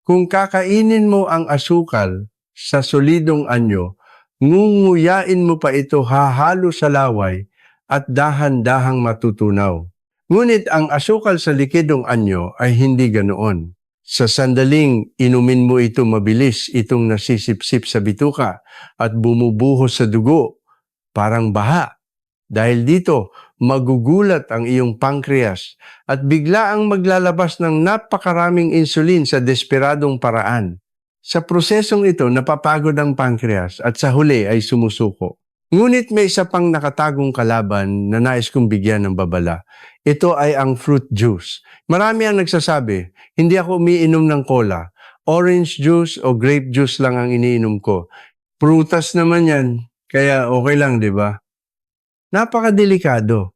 kung kakainin mo ang asukal sa solidong anyo, ngunguyain mo pa ito hahalo sa laway at dahan-dahang matutunaw. Ngunit ang asukal sa likidong anyo ay hindi ganoon. Sa sandaling inumin mo ito mabilis, itong nasisipsip sa bituka at bumubuhos sa dugo, parang baha. Dahil dito, magugulat ang iyong pancreas at bigla ang maglalabas ng napakaraming insulin sa desperadong paraan. Sa prosesong ito, napapagod ang pancreas at sa huli ay sumusuko. Ngunit may isa pang nakatagong kalaban na nais kong bigyan ng babala. Ito ay ang fruit juice. Marami ang nagsasabi, hindi ako umiinom ng cola. Orange juice o grape juice lang ang iniinom ko. Prutas naman yan, kaya okay lang, di ba? Napakadelikado.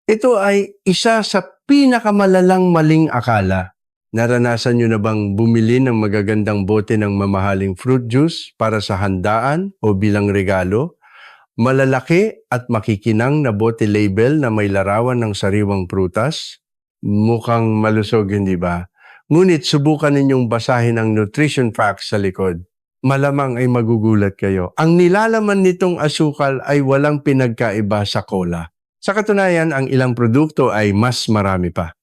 Ito ay isa sa pinakamalalang maling akala. Naranasan nyo na bang bumili ng magagandang bote ng mamahaling fruit juice para sa handaan o bilang regalo? Malalaki at makikinang na bote label na may larawan ng sariwang prutas? Mukhang malusog, hindi ba? Ngunit subukan ninyong basahin ang nutrition facts sa likod. Malamang ay magugulat kayo. Ang nilalaman nitong asukal ay walang pinagkaiba sa cola. Sa katunayan, ang ilang produkto ay mas marami pa.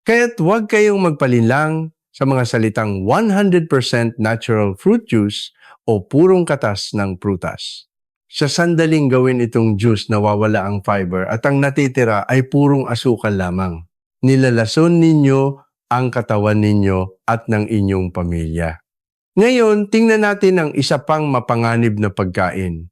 Kaya't huwag kayong magpalinlang sa mga salitang 100% natural fruit juice o purong katas ng prutas. Sa sandaling gawin itong juice, nawawala ang fiber at ang natitira ay purong asukal lamang. Nilalason ninyo ang katawan ninyo at ng inyong pamilya. Ngayon, tingnan natin ang isa pang mapanganib na pagkain.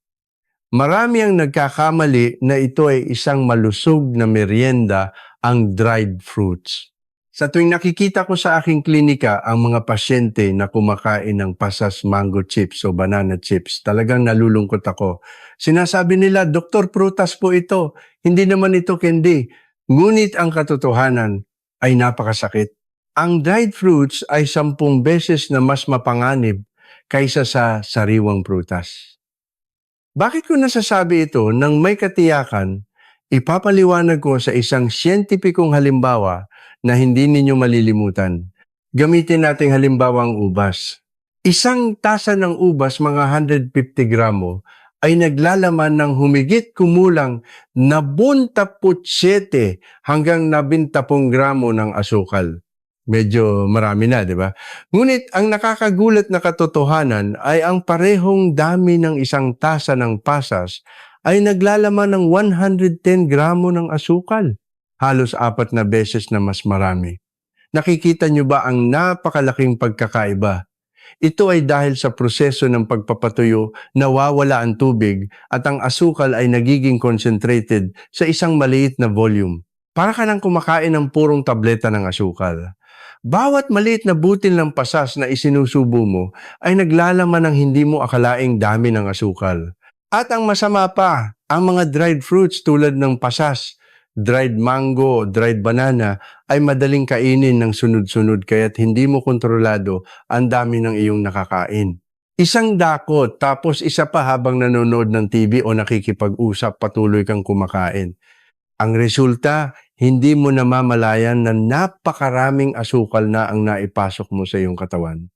Marami ang nagkakamali na ito ay isang malusog na merienda, ang dried fruits. Sa tuwing nakikita ko sa aking klinika ang mga pasyente na kumakain ng pasas mango chips o banana chips, talagang nalulungkot ako. Sinasabi nila, Doktor, prutas po ito. Hindi naman ito candy. Ngunit ang katotohanan ay napakasakit. Ang dried fruits ay 10 beses na mas mapanganib kaysa sa sariwang prutas. Bakit ko nasasabi ito nang may katiyakan? Ipapaliwanag ko sa isang siyentipikong halimbawa na hindi ninyo malilimutan. Gamitin nating halimbawa ang ubas. Isang tasa ng ubas, mga 150 gramo, ay naglalaman ng humigit kumulang 77 hanggang 70 gramo ng asukal. Medyo marami na, di ba? Ngunit ang nakakagulat na katotohanan ay ang parehong dami ng isang tasa ng pasas ay naglalaman ng 110 gramo ng asukal. Halos 4 na beses na mas marami. Nakikita nyo ba ang napakalaking pagkakaiba? Ito ay dahil sa proseso ng pagpapatuyo, nawawala ang tubig at ang asukal ay nagiging concentrated sa isang maliit na volume. Para ka nang kumakain ng purong tableta ng asukal. Bawat maliit na butil ng pasas na isinusubo mo ay naglalaman ng hindi mo akalaing dami ng asukal. At ang masama pa, ang mga dried fruits tulad ng pasas, dried mango, dried banana ay madaling kainin ng sunod-sunod kaya't hindi mo kontrolado ang dami ng iyong nakakain. Isang dakot tapos isa pa habang nanonood ng TV o nakikipag-usap patuloy kang kumakain. Ang resulta, hindi mo namamalayan na napakaraming asukal na ang naipasok mo sa iyong katawan.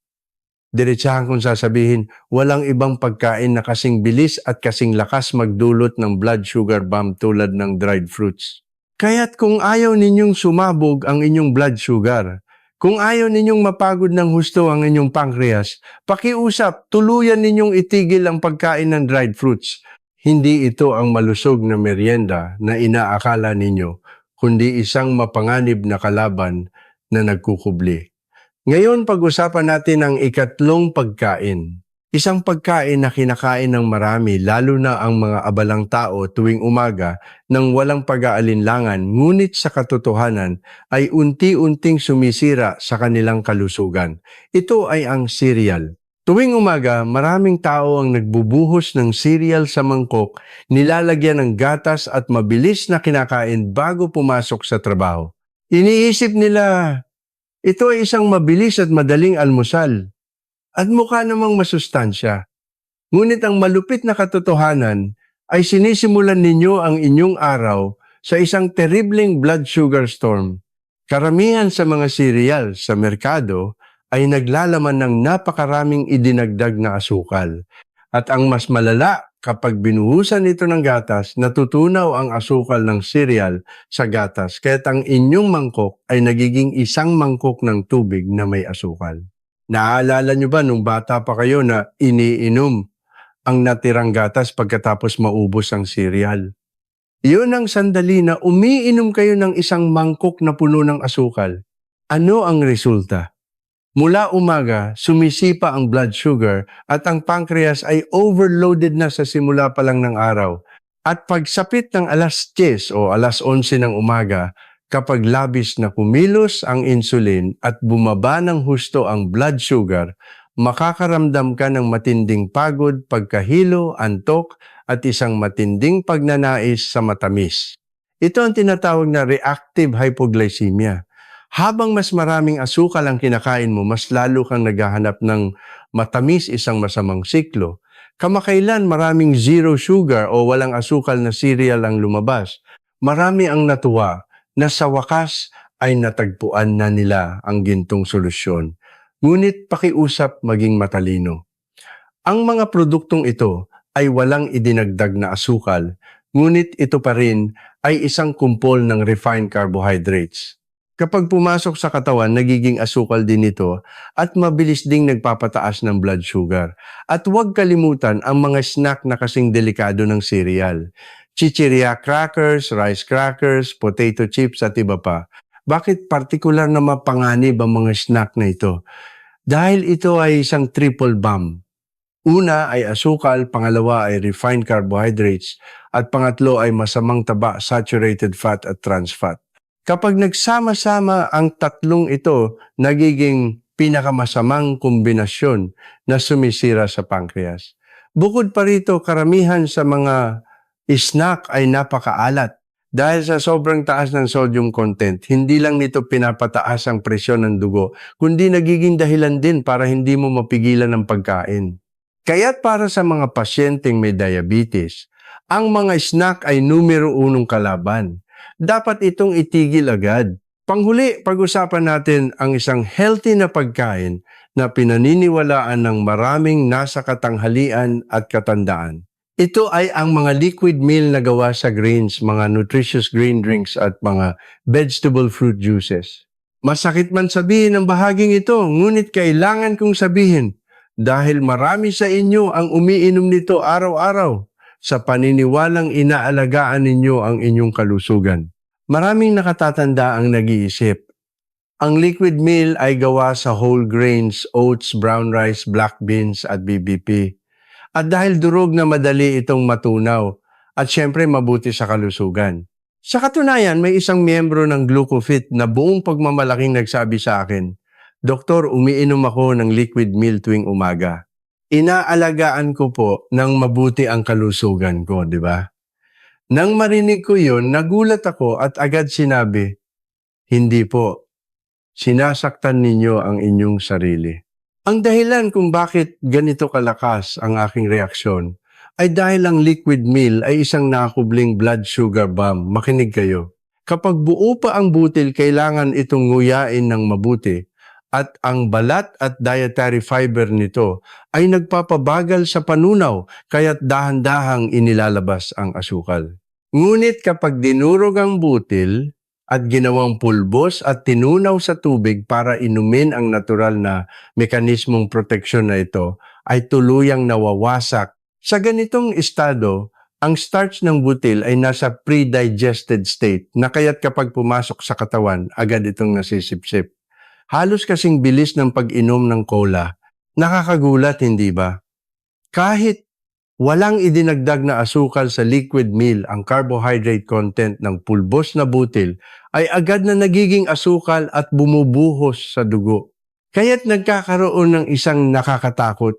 Diretsahan kong sasabihin, walang ibang pagkain na kasing bilis at kasing lakas magdulot ng blood sugar bomb tulad ng dried fruits. Kaya't kung ayaw ninyong sumabog ang inyong blood sugar, kung ayaw ninyong mapagod ng husto ang inyong pancreas, pakiusap, tuluyan ninyong itigil ang pagkain ng dried fruits. Hindi ito ang malusog na merienda na inaakala ninyo, kundi isang mapanganib na kalaban na nagkukubli. Ngayon, pag-usapan natin ang ikatlong pagkain. Isang pagkain na kinakain ng marami, lalo na ang mga abalang tao tuwing umaga nang walang pag-aalinlangan, ngunit sa katotohanan ay unti-unting sumisira sa kanilang kalusugan. Ito ay ang cereal. Tuwing umaga, maraming tao ang nagbubuhos ng cereal sa mangkok, nilalagyan ng gatas at mabilis na kinakain bago pumasok sa trabaho. Iniisip nila, ito ay isang mabilis at madaling almusal at mukha namang masustansya. Ngunit ang malupit na katotohanan ay sinisimulan ninyo ang inyong araw sa isang terribleng blood sugar storm. Karamihan sa mga cereal sa merkado ay naglalaman ng napakaraming idinagdag na asukal. At ang mas malala, kapag binuhusan ito ng gatas, natutunaw ang asukal ng cereal sa gatas, kaya't ang inyong mangkok ay nagiging isang mangkok ng tubig na may asukal. Naaalala nyo ba nung bata pa kayo na iniinom ang natirang gatas pagkatapos maubos ang cereal? Iyon ang sandali na umiinom kayo ng isang mangkok na puno ng asukal. Ano ang resulta? Mula umaga, sumisipa ang blood sugar at ang pancreas ay overloaded na sa simula pa lang ng araw. At pagsapit ng alas 10 o alas 11 ng umaga, kapag labis na kumilos ang insulin at bumaba ng husto ang blood sugar, makakaramdam ka ng matinding pagod, pagkahilo, antok at isang matinding pagnanais sa matamis. Ito ang tinatawag na reactive hypoglycemia. Habang mas maraming asukal ang kinakain mo, mas lalo kang naghahanap ng matamis, isang masamang siklo. Kamakailan maraming zero sugar o walang asukal na cereal ang lumabas. Marami ang natuwa na sa wakas ay natagpuan na nila ang gintong solusyon. Ngunit pakiusap maging matalino. Ang mga produktong ito ay walang idinagdag na asukal, ngunit ito pa rin ay isang kumpol ng refined carbohydrates. Kapag pumasok sa katawan, nagiging asukal din ito at mabilis ding nagpapataas ng blood sugar. At huwag kalimutan ang mga snack na kasing delikado ng cereal. Chichirya crackers, rice crackers, potato chips at iba pa. Bakit partikular na mapanganib ang mga snack na ito? Dahil ito ay isang triple bomb. Una ay asukal, pangalawa ay refined carbohydrates, at pangatlo ay masamang taba, saturated fat at trans fat. Kapag nagsama-sama ang tatlong ito, nagiging pinakamasamang kombinasyon na sumisira sa pancreas. Bukod pa rito, karamihan sa mga snack ay napakaalat. Dahil sa sobrang taas ng sodium content, hindi lang nito pinapataas ang presyon ng dugo, kundi nagiging dahilan din para hindi mo mapigilan ang pagkain. Kaya't para sa mga pasyenteng may diabetes, ang mga snack ay numero unong kalaban. Dapat itong itigil agad. Panghuli, pag-usapan natin ang isang healthy na pagkain na pinaniniwalaan ng maraming nasa katanghalian at katandaan. Ito ay ang mga liquid meal na gawa sa grains, mga nutritious green drinks at mga vegetable fruit juices. Masakit man sabihin ang bahaging ito, ngunit kailangan kong sabihin dahil marami sa inyo ang umiinom nito araw-araw sa paniniwalang inaalagaan ninyo ang inyong kalusugan. Maraming nakatatanda ang nag-iisip. Ang liquid meal ay gawa sa whole grains, oats, brown rice, black beans at BBP. At dahil durog na madali itong matunaw at syempre mabuti sa kalusugan. Sa katunayan, may isang miyembro ng Glucofit na buong pagmamalaking nagsabi sa akin, "Doktor, umiinom ako ng liquid meal tuwing umaga. Inaalagaan ko po ng mabuti ang kalusugan ko," di ba? Nang marinig ko yun, nagulat ako at agad sinabi, "Hindi po. Sinasaktan ninyo ang inyong sarili." Ang dahilan kung bakit ganito kalakas ang aking reaksyon ay dahil ang liquid meal ay isang nakubling blood sugar bomb. Makinig kayo. Kapag buo pa ang butil, kailangan itong nguyain ng mabuti at ang balat at dietary fiber nito ay nagpapabagal sa panunaw kaya't dahan-dahang inilalabas ang asukal. Ngunit kapag dinurog ang butil at ginawang pulbos at tinunaw sa tubig para inumin ang natural na mekanismong proteksyon na ito, ay tuluyang nawawasak. Sa ganitong estado, ang starch ng butil ay nasa pre-digested state na kaya't kapag pumasok sa katawan, agad itong nasisipsip. Halos kasing bilis ng pag-inom ng cola. Nakakagulat, hindi ba? Kahit walang idinagdag na asukal sa liquid meal, ang carbohydrate content ng pulbos na butil ay agad na nagiging asukal at bumubuhos sa dugo. Kaya't nagkakaroon ng isang nakakatakot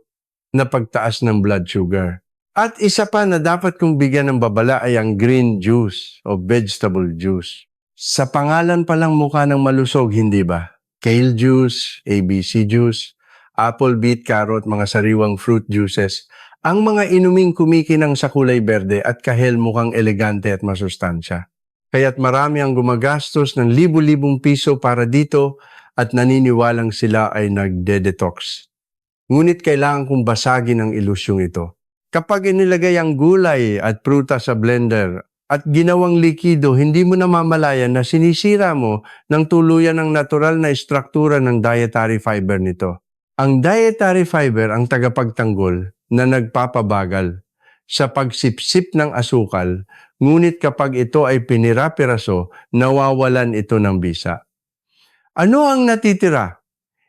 na pagtaas ng blood sugar. At isa pa na dapat kong bigyan ng babala ay ang green juice o vegetable juice. Sa pangalan pa lang mukha ng malusog, hindi ba? Kale juice, ABC juice, apple, beet, carrot, mga sariwang fruit juices. Ang mga inuming kumikinang sa kulay berde at kahel mukhang elegante at masustansya. Kaya't marami ang gumagastos ng libu-libong piso para dito at naniniwalang sila ay nagde-detox. Ngunit kailangan kong basagin ang ilusyong ito. Kapag inilagay ang gulay at prutas sa blender at ginawang likido, hindi mo namamalayan na sinisira mo ng tuluyan ang natural na istruktura ng dietary fiber nito. Ang dietary fiber ang tagapagtanggol na nagpapabagal sa pagsipsip ng asukal, ngunit kapag ito ay pinira-piraso, nawawalan ito ng bisa. Ano ang natitira?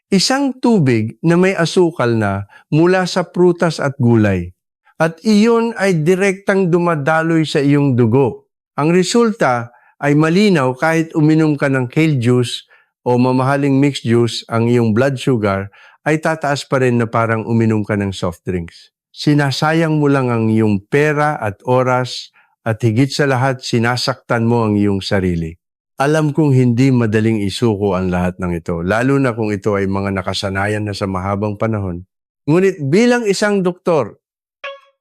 Isang tubig na may asukal na mula sa prutas at gulay. At iyon ay direktang dumadaloy sa iyong dugo. Ang resulta ay malinaw kahit uminom ka ng kale juice o mamahaling mixed juice, ang iyong blood sugar ay tataas pa rin na parang uminom ka ng soft drinks. Sinasayang mo lang ang iyong pera at oras at higit sa lahat sinasaktan mo ang iyong sarili. Alam kong hindi madaling isuko ang lahat ng ito, lalo na kung ito ay mga nakasanayan na sa mahabang panahon. Ngunit bilang isang doktor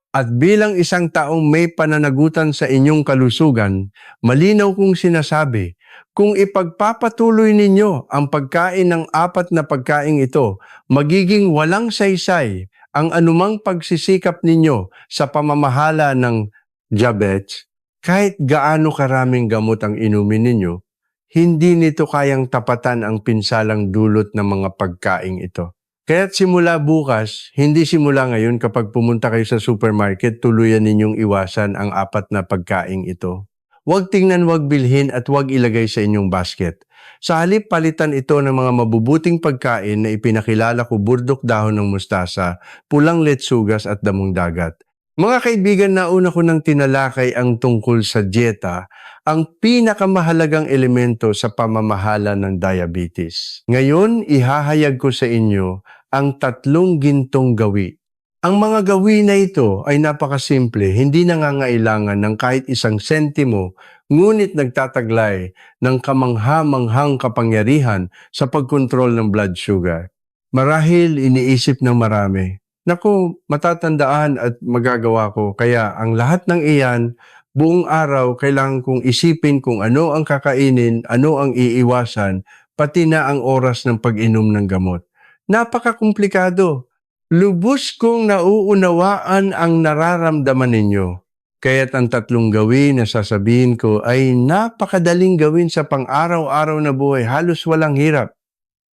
at bilang isang taong may pananagutan sa inyong kalusugan, malinaw kong sinasabi, kung ipagpapatuloy ninyo ang pagkain ng 4 na pagkaing ito, magiging walang saysay ang anumang pagsisikap ninyo sa pamamahala ng diabetes. Kahit gaano karaming gamot ang inumin ninyo, hindi nito kayang tapatan ang pinsalang dulot ng mga pagkaing ito. Kaya't simula bukas, hindi simula ngayon kapag pumunta kayo sa supermarket, tuluyan ninyong iwasan ang 4 na pagkaing ito. Huwag tingnan, huwag bilhin at huwag ilagay sa inyong basket. Sa halip, palitan ito ng mga mabubuting pagkain na ipinakilala ko: burdok dahon ng mustasa, pulang letsugas at damong dagat. Mga kaibigan, nauna ko nang tinalakay ang tungkol sa dieta, ang pinakamahalagang elemento sa pamamahala ng diabetes. Ngayon, ihahayag ko sa inyo ang 3 gintong gawi. Ang mga gawi na ito ay napakasimple, hindi nangangailangan ng kahit 1 sentimo, ngunit nagtataglay ng kamangha-manghang kapangyarihan sa pagkontrol ng blood sugar. Marahil iniisip ng marami, naku, matatandaan at magagawa ko, kaya ang lahat ng iyan, buong araw kailangan kong isipin kung ano ang kakainin, ano ang iiwasan, pati na ang oras ng pag-inom ng gamot. Napakakomplikado. Lubos kong nauunawaan ang nararamdaman ninyo. Kaya't ang 3 gawin na sasabihin ko ay napakadaling gawin sa pang-araw-araw na buhay, halos walang hirap.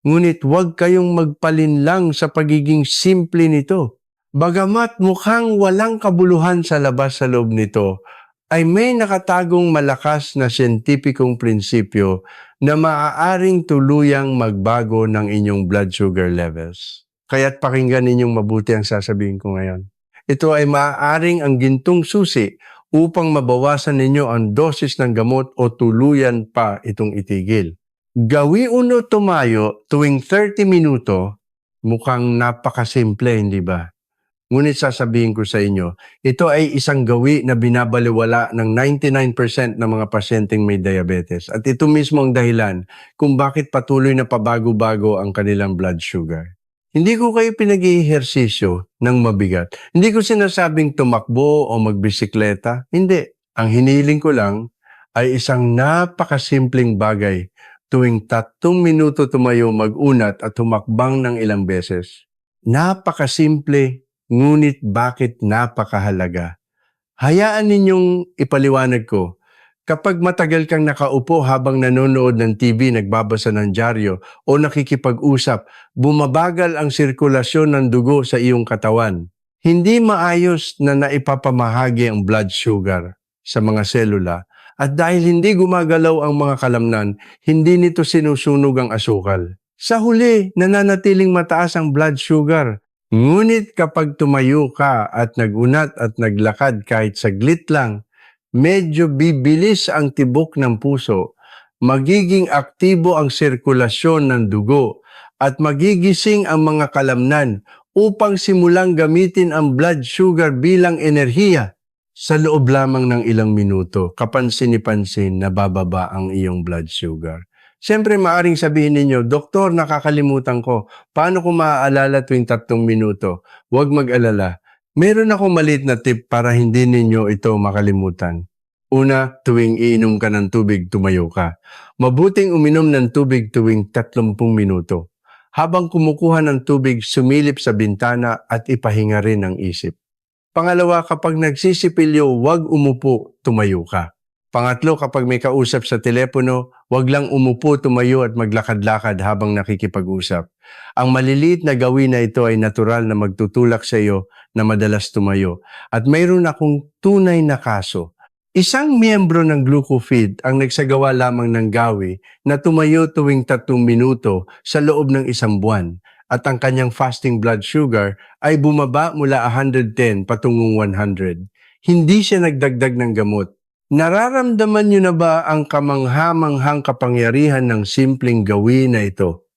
Ngunit huwag kayong magpalinlang sa pagiging simple nito. Bagamat mukhang walang kabuluhan sa labas sa loob nito, ay may nakatagong malakas na siyentipikong prinsipyo na maaaring tuluyang magbago ng inyong blood sugar levels. Kaya't pakinggan ninyong mabuti ang sasabihin ko ngayon. Ito ay maaaring ang gintong susi upang mabawasan ninyo ang dosis ng gamot o tuluyan pa itong itigil. Gawi uno tumayo tuwing 30 minuto, mukhang napakasimple, hindi ba? Ngunit sasabihin ko sa inyo, ito ay isang gawi na binabaliwala ng 99% ng mga pasyenteng may diabetes. At ito mismo ang dahilan kung bakit patuloy na pabago-bago ang kanilang blood sugar. Hindi ko kayo pinag-iihersisyo ng mabigat. Hindi ko sinasabing tumakbo o magbisikleta. Hindi. Ang hiniling ko lang ay isang napakasimpleng bagay. Tuwing 3 minuto tumayo, mag-unat at humakbang ng ilang beses. Napakasimple, ngunit bakit napakahalaga? Hayaan ninyong ipaliwanag ko. Kapag matagal kang nakaupo habang nanonood ng TV, nagbabasa ng dyaryo o nakikipag-usap, bumabagal ang sirkulasyon ng dugo sa iyong katawan. Hindi maayos na naipapamahagi ang blood sugar sa mga selula. At dahil hindi gumagalaw ang mga kalamnan, hindi nito sinusunog ang asukal. Sa huli, nananatiling mataas ang blood sugar. Ngunit kapag tumayo ka at nagunat at naglakad kahit saglit lang, medyo bibilis ang tibok ng puso, magiging aktibo ang sirkulasyon ng dugo, at magigising ang mga kalamnan upang simulang gamitin ang blood sugar bilang enerhiya. Sa loob lamang ng ilang minuto, kapansin-pansin na bababa ang iyong blood sugar. Siyempre, maaring sabihin ninyo, Doktor, nakakalimutan ko. Paano ko maaalala tuwing 3 minuto? Huwag mag-alala. Meron akong maliit na tip para hindi ninyo ito makalimutan. Una, tuwing iinom ka ng tubig, tumayo ka. Mabuting uminom ng tubig tuwing 30 minuto. Habang kumukuha ng tubig, sumilip sa bintana at ipahinga rin ang isip. Pangalawa, kapag nagsisipilyo, huwag umupo, tumayo ka. Pangatlo, kapag may kausap sa telepono, huwag lang umupo, tumayo at maglakad-lakad habang nakikipag-usap. Ang maliliit na gawin na ito ay natural na magtutulak sa iyo na madalas tumayo. At mayroon akong tunay na kaso. Isang miyembro ng GlucoFeed ang nagsagawa lamang ng gawi na tumayo tuwing 3 minuto sa loob ng isang buwan at ang kanyang fasting blood sugar ay bumaba mula 110 patungong 100. Hindi siya nagdagdag ng gamot. Nararamdaman niyo na ba ang kamangha-manghang kapangyarihan ng simpleng gawi na ito?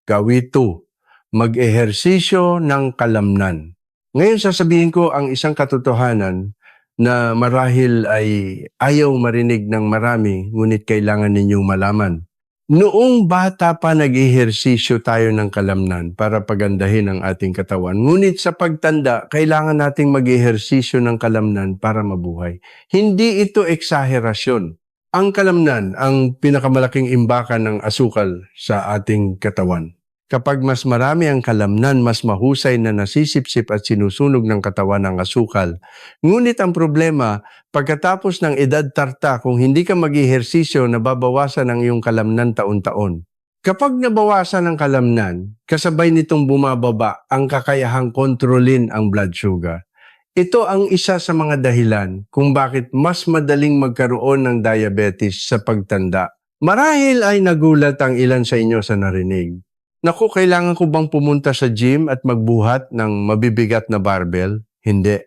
Gawi 2. Mag-ehersisyo ng kalamnan. Ngayon sasabihin ko ang isang katotohanan na marahil ay ayaw marinig ng marami, ngunit kailangan ninyong malaman. Noong bata pa nag-ehersisyo tayo ng kalamnan para pagandahin ang ating katawan. Ngunit sa pagtanda, kailangan nating mag-ehersisyo ng kalamnan para mabuhay. Hindi ito eksaherasyon. Ang kalamnan ang pinakamalaking imbakan ng asukal sa ating katawan. Kapag mas marami ang kalamnan, mas mahusay na nasisipsip at sinusunog ng katawan ng asukal. Ngunit ang problema, pagkatapos ng edad tarta, kung hindi ka mag-ehersisyo, nababawasan ang iyong kalamnan taon-taon. Kapag nabawasan ang kalamnan, kasabay nitong bumababa ang kakayahang kontrolin ang blood sugar. Ito ang isa sa mga dahilan kung bakit mas madaling magkaroon ng diabetes sa pagtanda. Marahil ay nagulat ang ilan sa inyo sa narinig. Naku, kailangan ko bang pumunta sa gym at magbuhat ng mabibigat na barbell? Hindi.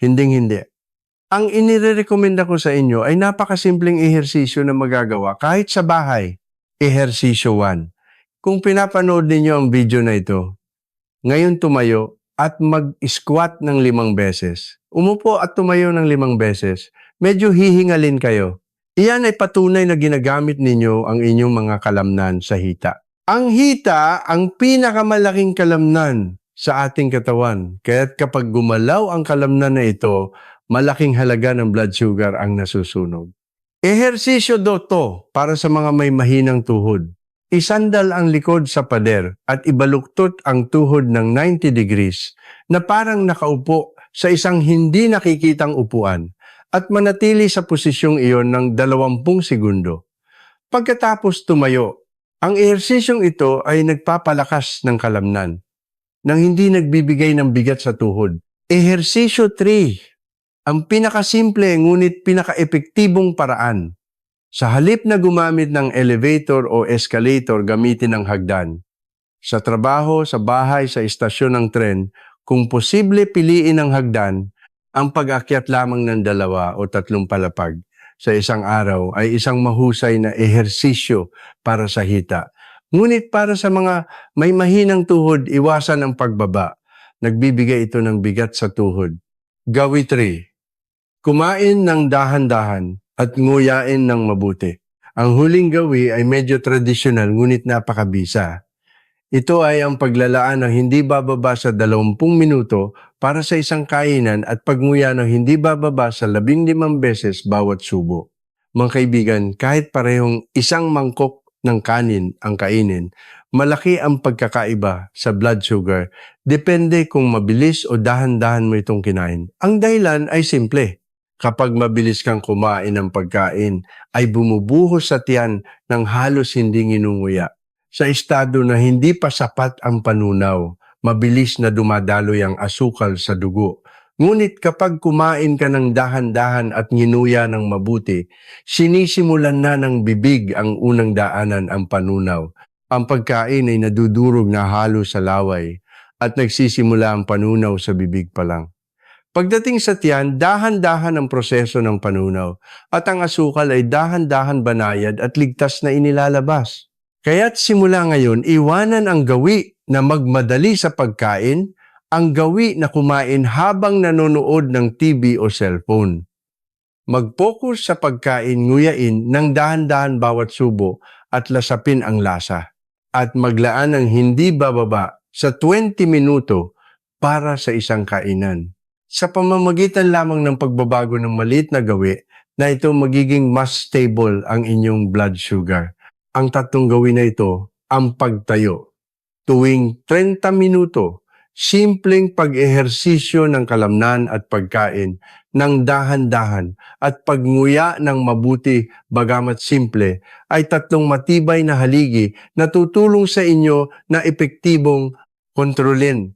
Hindi. Ang inirekomenda ko sa inyo ay napakasimpleng ehersisyo na magagawa kahit sa bahay. Ehersisyo 1. Kung pinapanood ninyo ang video na ito, ngayon tumayo at mag-squat ng 5 beses. Umupo at tumayo ng 5 beses. Medyo hihingalin kayo. Iyan ay patunay na ginagamit ninyo ang inyong mga kalamnan sa hita. Ang hita ang pinakamalaking kalamnan sa ating katawan. Kaya't kapag gumalaw ang kalamnan na ito, malaking halaga ng blood sugar ang nasusunog. Ehersisyo to para sa mga may mahinang tuhod. Isandal ang likod sa pader at ibaluktot ang tuhod ng 90 degrees na parang nakaupo sa isang hindi nakikitang upuan at manatili sa posisyong iyon ng 20 segundo. Pagkatapos tumayo, ang ehersisyong ito ay nagpapalakas ng kalamnan nang hindi nagbibigay ng bigat sa tuhod. Ehersisyo 3, ang pinakasimple ngunit pinakaepektibong paraan. Sa halip na gumamit ng elevator o escalator, gamitin ang hagdan. Sa trabaho, sa bahay, sa istasyon ng tren, kung posible piliin ang hagdan, ang pag-akyat lamang ng 2 o 3 palapag sa isang araw ay isang mahusay na ehersisyo para sa hita. Ngunit para sa mga may mahinang tuhod, iwasan ang pagbaba. Nagbibigay ito ng bigat sa tuhod. Gawi 3. Kumain ng dahan-dahan at nguyain ng mabuti. Ang huling gawi ay medyo tradisyonal ngunit napakabisa. Ito ay ang paglalaan ng hindi bababa sa 20 minuto para sa isang kainan at pagnguya ng hindi bababa sa 15 beses bawat subo. Mga kaibigan, kahit parehong isang mangkok ng kanin ang kainin, malaki ang pagkakaiba sa blood sugar. Depende kung mabilis o dahan-dahan mo itong kinain. Ang dahilan ay simple. Kapag mabilis kang kumain ng pagkain, ay bumubuhos sa tiyan ng halos hindi nginunguya. Sa estado na hindi pa sapat ang panunaw, mabilis na dumadaloy ang asukal sa dugo. Ngunit kapag kumain ka ng dahan-dahan at nginuya ng mabuti, sinisimulan na ng bibig ang unang daanan ang panunaw. Ang pagkain ay nadudurog na halo sa laway at nagsisimula ang panunaw sa bibig pa lang. Pagdating sa tiyan, dahan-dahan ang proseso ng panunaw at ang asukal ay dahan-dahan banayad at ligtas na inilalabas. Kaya't simula ngayon, iwanan ang gawi na magmadali sa pagkain, ang gawi na kumain habang nanonood ng TV o cellphone. Mag-focus sa pagkain, nguyain ng dahan-dahan bawat subo at lasapin ang lasa. At maglaan ng hindi bababa sa 20 minuto para sa isang kainan. Sa pamamagitan lamang ng pagbabago ng maliit na gawi, na ito magiging mas stable ang inyong blood sugar. Ang 3 gawin na ito, ang pagtayo. Tuwing 30 minuto, simpleng pag-ehersisyo ng kalamnan at pagkain ng dahan-dahan at pagnguya ng mabuti bagamat simple ay 3 matibay na haligi na tutulong sa inyo na epektibong kontrolin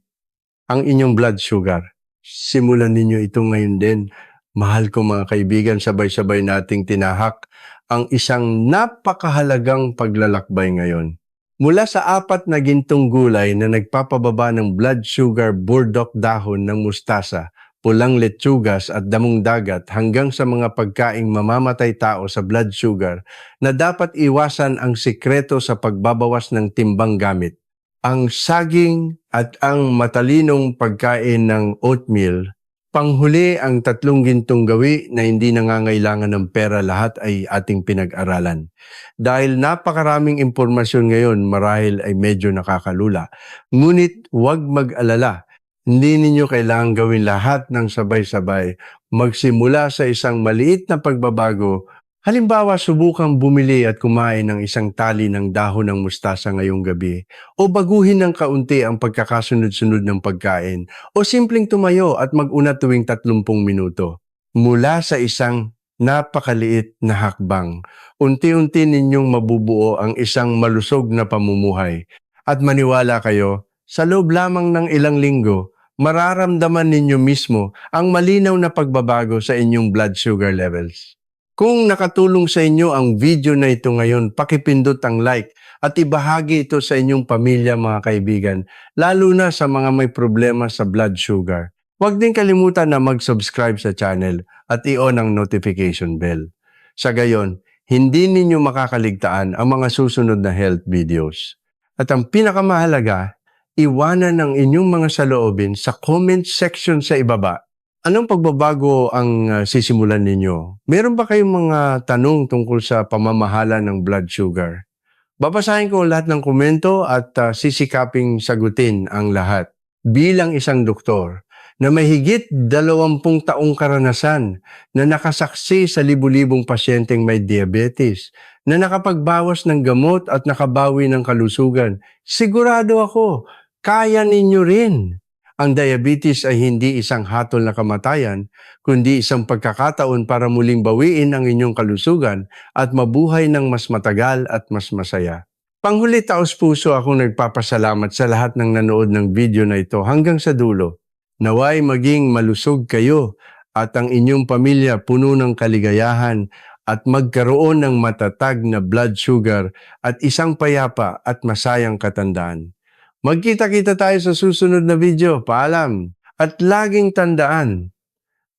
ang inyong blood sugar. Simulan ninyo ito ngayon din Mahal ko mga kaibigan, sabay-sabay nating tinahak ang isang napakahalagang paglalakbay ngayon. Mula sa 4 na gintong gulay na nagpapababa ng blood sugar, burdock dahon ng mustasa, pulang letsugas at damong dagat hanggang sa mga pagkaing mamamatay tao sa blood sugar na dapat iwasan ang sikreto sa pagbabawas ng timbang gamit. Ang saging at ang matalinong pagkain ng oatmeal. Panghuli, ang 3 gintong gawi na hindi nangangailangan ng pera, lahat ay ating pinag-aralan. Dahil napakaraming impormasyon ngayon, marahil ay medyo nakakalula. Ngunit huwag mag-alala. Hindi ninyo kailangan gawin lahat ng sabay-sabay. Magsimula sa isang maliit na pagbabago. Halimbawa, subukang bumili at kumain ng isang tali ng dahon ng mustasa ngayong gabi. O baguhin ng kaunti ang pagkakasunod-sunod ng pagkain. O simpleng tumayo at mag-una tuwing 30 minuto. Mula sa isang napakaliit na hakbang, unti-unti ninyong mabubuo ang isang malusog na pamumuhay. At maniwala kayo, sa loob lamang ng ilang linggo, mararamdaman ninyo mismo ang malinaw na pagbabago sa inyong blood sugar levels. Kung nakatulong sa inyo ang video na ito ngayon, pakipindot ang like at ibahagi ito sa inyong pamilya, mga kaibigan, lalo na sa mga may problema sa blood sugar. Huwag din kalimutan na mag-subscribe sa channel at i-on ang notification bell. Sa gayon, hindi ninyo makakaligtaan ang mga susunod na health videos. At ang pinakamahalaga, iwanan ang inyong mga saloobin sa comment section sa ibaba. Anong pagbabago ang sisimulan ninyo? Meron ba kayong mga tanong tungkol sa pamamahala ng blood sugar? Babasahin ko lahat ng komento at sisikaping sagutin ang lahat. Bilang isang doktor na may higit 20 taong karanasan, na nakasaksi sa libu-libong pasyenteng may diabetes, na nakapagbawas ng gamot at nakabawi ng kalusugan, sigurado ako, kaya ninyo rin. Ang diabetes ay hindi isang hatol na kamatayan, kundi isang pagkakataon para muling bawiin ang inyong kalusugan at mabuhay ng mas matagal at mas masaya. Panghuli, taos-puso akong nagpapasalamat sa lahat ng nanood ng video na ito hanggang sa dulo. Naway maging malusog kayo at ang inyong pamilya puno ng kaligayahan at magkaroon ng matatag na blood sugar at isang payapa at masayang katandaan. Magkita-kita tayo sa susunod na video. Paalam. At laging tandaan,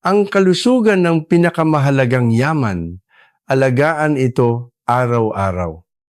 ang kalusugan ng pinakamahalagang yaman. Alagaan ito araw-araw.